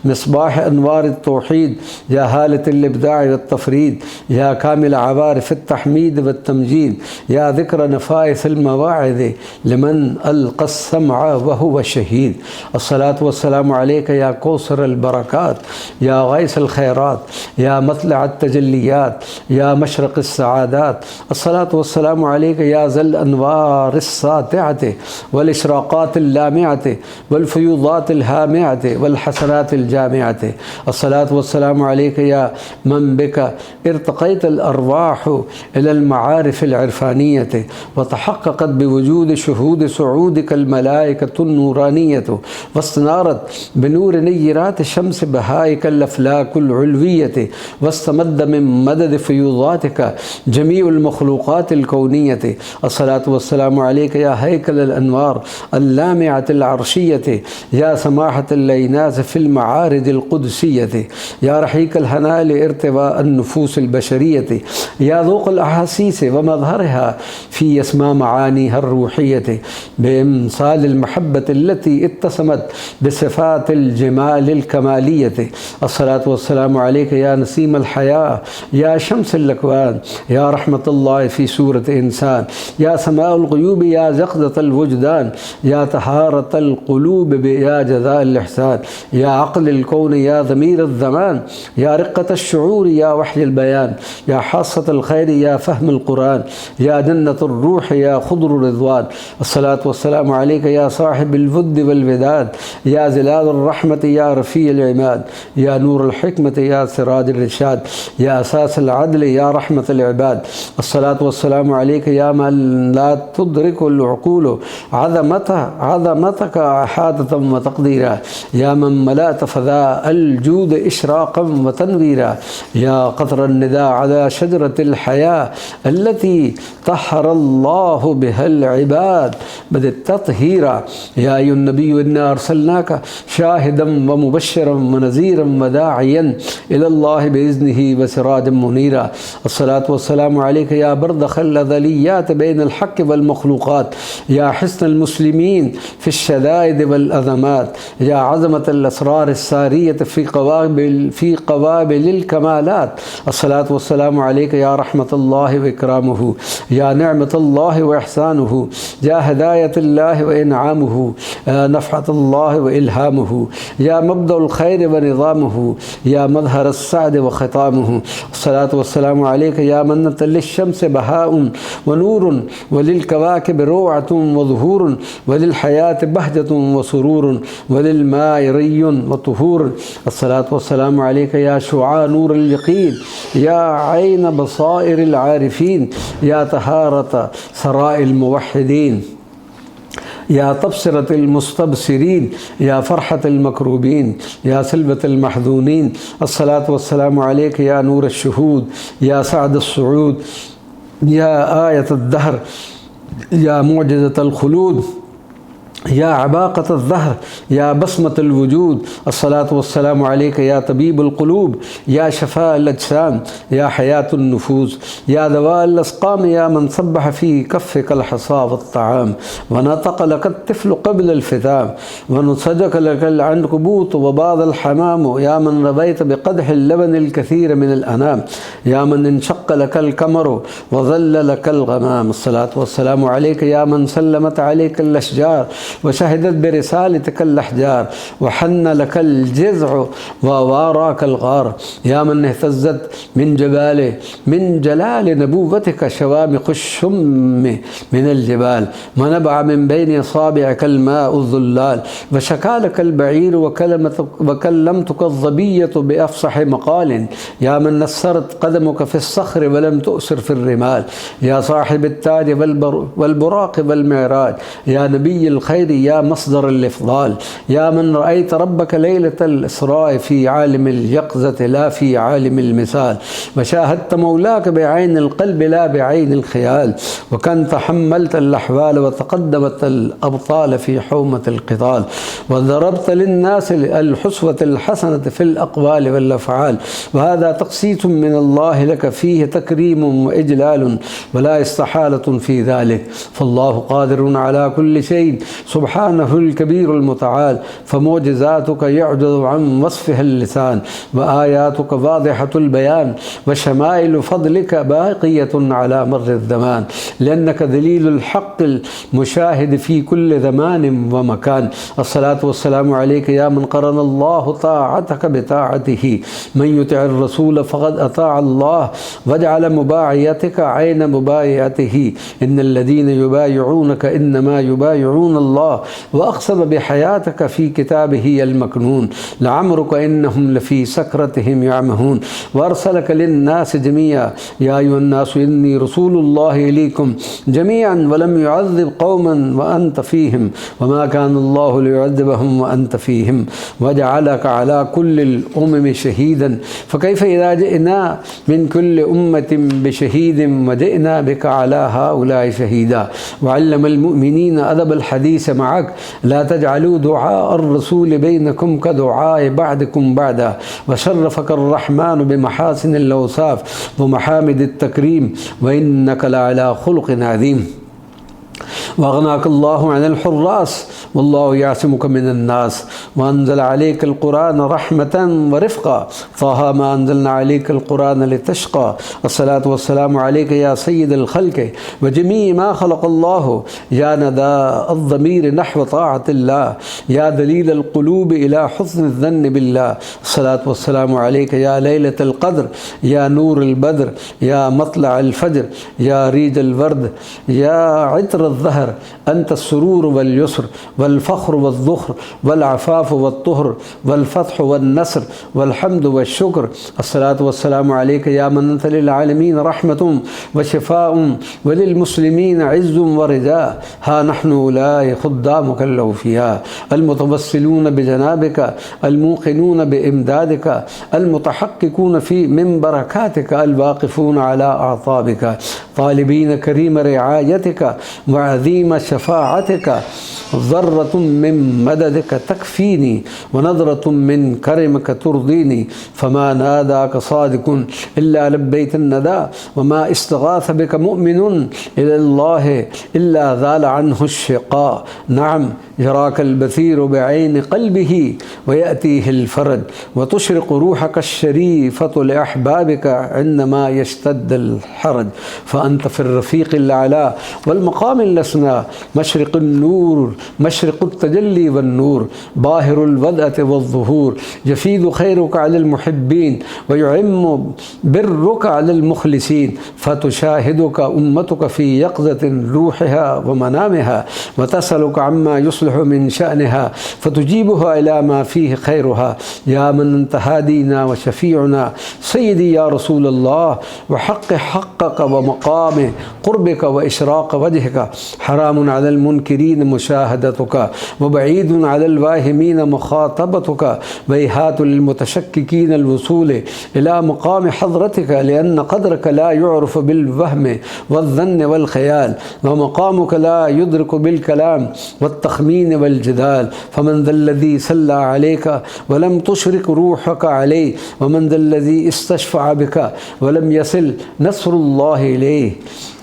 मिस्बाह अनवारित तौहीद या हालतिल इब्दाअ वत्तफ़रीद या कामिल अवारिफ़ित तहमीद वत्तमजीद या ज़िक्र नफ़ाइसिल मवाइज़ लिमन अलक़स समअ व हुवा शहीद। अस्सलातु वस्सलामु अलैका या कौसरल बरकात या गैसल खैरात या मतलअत तजल्लियात या मशरक़िस सआदात। अस्सलातु वस्सलामु अलैका या ज़ल अनवारिस सातिअति वल इशराक़ातिल लामिअति वल फ़ुयूज़ातिल हामिअति वल हसनातिल जामिअति। अस्सलातु वस्सलामु अलैका या मन बिका इर्तक़ैतल अरवाह इलल मआरिफ़िल इरफ़ानियति व तहक़क़त बिवजूद शुहूद सुऊदिकल मलाइकतुन नूरानियतु वस्तनारत बिनूर नय्यरात शम्स बहाइकल अफ़लाकुल उलवियति वस्तमद्द मिन मदद फ़ुयूज़ातिका जमीउल मख़लूक़ातिल कौनियति। अस्सलातु वस्सलामु अलैका या हैकलल अनवार अल्लामिअतिल अर्शियति या समाहतल लैनास फ़िल मआरिदिल क़ुदसियति या रहीकल हनाल इर्तिवा अन्नुफूसिल बशरियति या ज़ौक़ुल अहासीस व मज़हरहा फ़ी अस्मा मआनी हर रूहियति बेइमसालिल महब्बति अल्लती इत्तसमत बिसिफ़ातिल जमालिल कमालियति। अस्सलातु वस्सलामु अलैका या नसीमल हया या शम्सिल अकवान या रहमतुल्लाहि फ़ी सूरत इंसान या समाउल ग़ुयूब या ज़क़ज़तल वुजदान या तहारतल क़ुलूब या जज़ाअल इहसान या अक़लिल कौन या ज़मीरल ज़मान या रिक़्क़तश शुऊर या वह्यिल बयान या हासतल खैर या फ़हमुल क़ुरान या जन्नतुर रूह या खुदुर रिज़वान। अस्सलातु वस्सलामु अलैका या साहिबिल वुद्द वल विदाद या ज़िलालुर रहमत या रफ़ीअल इमाद या नूरुल हिकमत या सिराजुर रिशाद या असासल अदल या रहमतुल इबाद। अस्सलातु वस्सलामु अलैका या मन ला तुदरिकुल उक़ूल अज़मतका अहाततम व तक़दीरा या मन मलअत फ़ज़ाअल जूद इशराक़म व तनवीरा या क़त्रन निदा अला शजरतिल हया अल्लती तहहरल्लाहु बिहल इबाद बदित तत्हीरा या अय्युहन नबी इन्ना अरसलनाका शाहिदम व मुबश्शिरम व नज़ीरम व दाइयन इलल्लाहि बिइज़्निही व सिराजम मुनीरा। अस्सलातु वस्सलामु अलैका या बरदख़ल अज़लियात बैनल हक़्क़ वल मख़लूक़ात या हिस्नल मुस्लिमीन फ़िश शदाइद वल अज़मात या अज़मतल असरार सारियत फ़ी क़वाबिलिल कमालात। अस्सलातु वस्सलामु अलैका या रहमतुल्लाहि व इकरामुहु या निअमतुल्लाहि व इहसानुहु या हिदायतुल्लाहि व इनआमुहु या नफ़हतुल्लाहि व इल्हामुहु या मब्दउल खैर व निज़ामुहु या मज़हरस सअद व ख़ितामुहु। अस्सलातु वस्सलामु अलैका या मन्नत लिश्शम्स बहाउन व नूरुन व लिल कवाकिब रोअतुन व ज़ुहूरुन व लिल हयात बहजतुन व सुरूरुन व लिल माइ रियुन व तुहूरुन। अस्सलातु वस्सलामु अलैका या शुआ नूरुल यक़ीन या ऐन बसाइरिल आरिफ़ीन या तहारत सराइल मुवह्हिदीन या तबसरतिल मुस्तबसिरीन या फ़रहतिल मकरूबीन या सिलवतिल महज़ूनीन। अस्सलातु वस्सलामु अलैका या नूरश शुहूद या सअदुस सुऊद या आयतुद दहर या मुअजिज़तल खुलूद या अबाक़त अज़्ज़हर या बसमतुल वजूद अस्सलातु वस्सलामु अलैका या तबीबुल क़ुलूब या शफ़ाअल अजसाम या हयातुन नुफूस या दवाअल अस्क़ाम या मन सब्बह फ़ी कफ़्फ़िकल हसा वत्तआम व नतक़ लकत तिफ़्लु क़ब्ल अल फ़िताम व नुसजक लकल अनक़बूत व बादल हमाम या मन रवैत बिक़दहिल लबनिल कसीर मिनल अनाम या मन इंशक़्क़ लकल क़मरु व ज़ल्ल लकल ग़माम अस्सलातु वस्सलामु अलैका या मन सल्लमत अलैकल अशजार वशहदत बिरिसालतिकल अहजार वहन्न लकल जिज़अ ववाराकल गार या मन इhtज़त मिन जलाल नबुव्वतिक शवामिख़ुश शुम्म मिनल जिबाल मनबअ मिन बैन असाबिअकल माउज़्ज़ुल्लाल वशकालकल बईर वकल्लमतुक ज़बिय्यतु बिअफ़सह मक़ाल या मन नस्सरत क़दमुक फ़िस्सख़्र वलम तुअसिर फ़िर्रिमाल या साहिबत ताज वल बुराक़ वल मिअराज या नबिय्युल ख़ैर या मस्दर अल-इफ़्ज़ाल या मन रअयत रब्बक लैलतल इसराअ फ़ी आलिमिल यक़ज़त ला फ़ी आलिमिल मिसाल वशाहदत मौलाक बिअैनिल क़ल्ब ला बिअैनिल ख़याल वकन्त हम्मलतल अहवाल वतक़द्दमतल अबताल फ़ी हौमतिल क़िताल वज़रबत लिन्नास अल-हुस्वतल हसनत फ़िल अक़वाल वल अफ़आल वहाज़ा तक़सीसुम मिनल्लाहि लक फ़ीहि तकरीमुन व इजलालुन वला इस्तहालतुन फ़ी ज़ालिक फ़ल्लाहु क़ादिरुन अला कुल्लि शैइन सुब्हानहुल कबीरुल मुतआल फ़मोजज़ातुक यअजुज़ु अन वस्फ़िहिल लिसान व आयातुक वाज़िहतुल बयान व शमाइलु फ़ज़लिक बाक़ियतुन अला मर्रिज़ ज़मान लिअन्नक दलीलुल हक़्क़िल मुशाहिद फ़ी कुल्लि ज़मान व मकान अस्सलातु वस्सलामु अलैका या मन क़रनल्लाहु ताअतक बिताअतिही मन युतिइर रसूल फ़क़द अताअल्लाह वजअल मुबाइअतक ऐन मुबाइअतिही इन्नल लज़ीना युबाइऊनक इन्नमा युबाइऊन अल्लाह व अक़सम बिहयातिक फ़ी किताबिही अल मकनून लअम्रुक इन्नहुम लफ़ी सकरतिहिम यअमहून व अरसलक लिन्नास जमीअ या अय्युहन्नास इन्नी रसूलुल्लाहि इलैकुम जमीअन व लम युअज़्ज़िब क़ौमन व अन्त फ़ीहिम व मा कान अल्लाहु लियुअज़्ज़िबहुम व अन्त फ़ीहिम व जअलक अला कुल्लिल उममि शहीदन फ़कैफ़ इज़ा जिअना मिन कुल्लि उम्मतिन बिशहीदिन व जिअना बिक अला हाउलाइ शहीदा व अल्लमल मुअमिनीना अदबल हदीस मअक ला तजअलू दुआअर रसूल बैनकुम कदुआए बअदकुम बअदा व शर्रफ़क अर्रहमान बिमहासिनिल औसाफ़ व महामिदित तकरीम व इन्नक लअला खुलुक़िन अज़ीम वअग़नाकल्लाहु अनिल हुर्रास वल्लाहु यासिमुक मिनन्नास व अंज़ल अलैकल कुरान रहमतन व रिफ़क़ा फ़हा मा अंज़लना अलैकल कुरान लितशक़ा अस्सलातु वस्सलामु अलैका या सय्यिदल ख़ल्क़ि व जमीअ मा ख़लक़ल्लाहु या नदा अज़्ज़मीर नहव ताअतिल्लाह या दलीलल क़ुलूब इला हुस्निज़ ज़न्न बिल्लाह अस्सलातु वस्सलामु अलैका या लैलतल क़द्र या नूरुल बद्र या मत्लअल फ़ज्र या रीजल वर्द या इत्र ज़हर अंत सुरूर वल युस्र वल फ़ख्र वल ज़ुख्र वल अफ़ाफ़ वल तुहर वल फ़त्ह वल नस्र वल हम्द वल शुक्र अस्सलातु वस्सलामु अलैका या मन अंत लिल आलमीन रहमतुन व शिफ़ाउन व लिल मुस्लिमीन इज़्ज़ुन व रिजा हा नहनु उलाई खुद्दामुक अल औफ़िया अल मुतवस्सिलून बिजनाबिका अल मूक़िनून बिइमदादिका अल मुतहक़्क़िक़ून फ़ी मिन बरकातिका अल वाक़िफ़ून अला अअताबिका तालिबीन करीम रिआयतिका व अज़ीम शफ़ाअतिका ज़र्रतुम मिन मददिक तकफ़ीनी व नज़रतुम मिन करमिक तुरदीनी फ़मा नादाक सादिकुन इल्ला लब्बैतन नदा व मा इस्तग़ाथ बिक मुअमिनुन इलल्लाहि इल्ला ज़ाल अन्हु शिक़ा नअम यराकल बसीर बिऐन क़ल्बिही व यअतीहिल फ़रज व तुशरिक़ु रूहक अश-शरीफ़तु लिअहबाबिका इन्नमा यश्तद्दुल हरज फ़अन्त फ़िर रफ़ीक़िल अला वल मक़ामिल असना मशरिक़ुन नूर मशरिक़ुत तजल्ली वन नूर बाहिरुल वदअति वज़्ज़ुहूर यफ़ीदु ख़ैरुका अलल मुहिब्बीन व युअम्मु बिर्रुका अलल मुख़लिसीन फ़तुशाहिदुका उम्मतुका फ़ी यक़ज़तिन रूहिहा व मनामिहा व तसअलुका अम्मा युस्लिहु मिन शअनिहा फ़तुजीबुहा इला मा फ़ीहि ख़ैरुहा या मन अंत हादीना व शफ़ीउना सय्यदी या रसूलल्लाह व हक़्क़ हक़्क़क व मक़ाम क़ुर्बिका व इशराक़ वजहिका हरामुन अलल मुनकिरीन मुशाहदतुका व बईदुन अलल वाहिमीन मुखातबतुका व इहातुल मुतशक्किकीन अल वसूल इला मकाम हज़रतिका लिअन्न क़द्रका ला युअरफ़ बिल वहम वज़्ज़न्न वल ख़याल व मकामुका ला युद्रक बिल कलाम वत्तख़मीन वल जिदाल फ़मन ज़ल्लज़ी सल्ला अलैका वलम तुशरिक रूहका अलैहि व मन ज़ल्लज़ी इस्तशफ़अ बिका वलम यसिल नस्रुल्लाहि इलैहि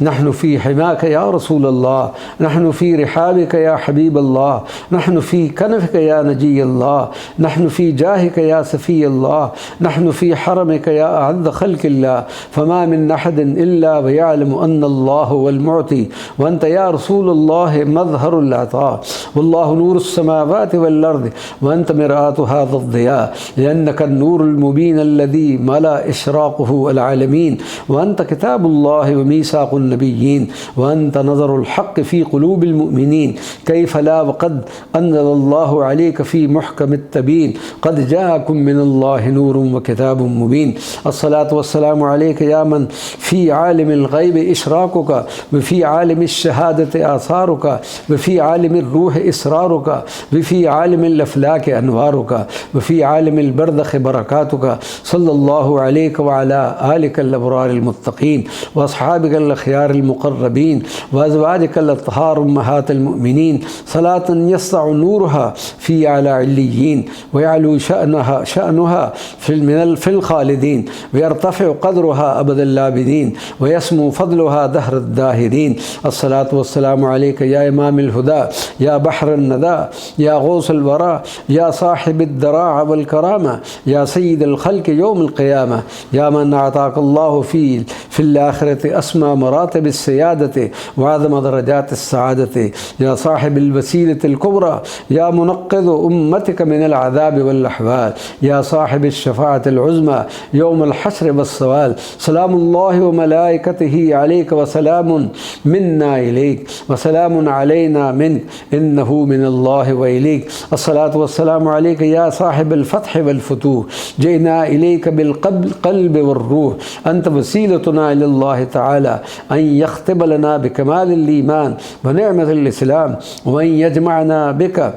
नहनु फ़ी हिमाका या रसूलल्लाह नहनु फ़ी रिहाबिका या हबीबल्लाह नहनु फ़ी कनफ़िका या नजीयल्लाह नहनु फ़ी जाहिका या सफ़ीयल्लाह नहनु फ़ी हरमिका या अअज़्ज़ ख़ल्क़िल्लाह फ़मा मिन अहदिन इल्ला व यअलमु अन्नल्लाह हुवल मुअती व अंत या रसूलल्लाह मज़हरुल अता वल्लाहु नूरुस समावाति वल अर्द व अंत मिरआतु हाज़ा ज़िया लिअन्नका अन्नूरुल मुबीन अल्लज़ी मला इशराक़ुहु अल आलमीन व अंत किताबुल्लाह व मीसाक़ुन नबिय्यीन व अंत नज़रुल हक़्क़ फ़ी क़ुलूबिल मुअमिनीन कैफ़ ला व क़द अंज़लल्लाहु अलैका फ़ी मुहकमित तबीन क़द जाअकुम मिनल्लाहि नूरुन व किताबुम मुबीन अस्सलातु वस्सलामु अलैका या मन फ़ी आलिमिल ग़ैब इशराक़ुका व फ़ी आलिमिश शहादति आसारुका व फ़ी आलिमिर रूह इसरारुका व फ़ी आलिमिल अफ़लाक अनवारुका व फ़ी आलिमिल बरज़ख़ बरकातुका सल्लल्लाहु अलैका व अला आलिकल अबरारिल मुत्तक़ीन व अस्हाबिकल अख़यारिल मुक़र्रबीन व अज़वाजिकल अत्हार उम्महातिल मुअमिनीन सलातन यस्अउ नूरुहा फ़ी आला इल्लिय्यीन व यअलू शअनुहा फ़िल ख़ालिदीन व यर्तफ़िउ क़द्रुहा अबदल आबिदीन व यस्मु फ़ज़लुहा दहरद दाहिरीन अस्सलातु वस्सलामु अलैका या इमामिल हुदा या बहरन नदा या गौसल वरा या साहिबिद दराअ वल करामा या सय्यिदल ख़ल्क़ यौमिल क़ियामा या मन अताक़ल्लाहु फ़िल आख़िरति अस्मा मरातिबिस सियादति व अज़म दरजातिस सआदति या साहिबिल वसीलतिल कुबरा या मुनक़्क़िज़ उम्मतिका मिनल अज़ाब वल अहवाल या साहिबिश शफ़ाअतिल उज़्मा यौमिल हश्र वस्सवाल सलामुल्लाहि व मलाइकतिही अलैका व सलामुन मिन्ना इलैक व सलामुन अलैना मिनक इन्नहु मिनल्लाहि व इलैक अस्सलातु वस्सलामु अलैका या साहिबल फ़त्ह वल फ़ुतूह जिना इलैका बिल क़ल्ब वल रूह अंत वसीलतुना इलल्लाहि तआला अन यख्तिब लना बिकमालिल ईमान व निअमतिल इस्लाम व अन यजमअना बिका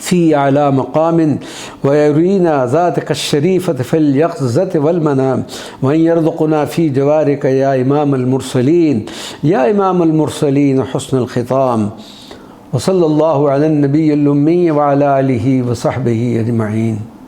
फ़ी आला मक़ामिन व युरीना ज़ातिका शरीफ़त फ़िल यक़ज़त वल मनाम व यरज़ुक़ना फ़ी जवारिका या इमामल मुरसलीन हुस्नुल ख़िताम व सल्लल्लाहु अला नबिय्यिल उम्मी व अला आलिहि व सहबिहि अजमईन।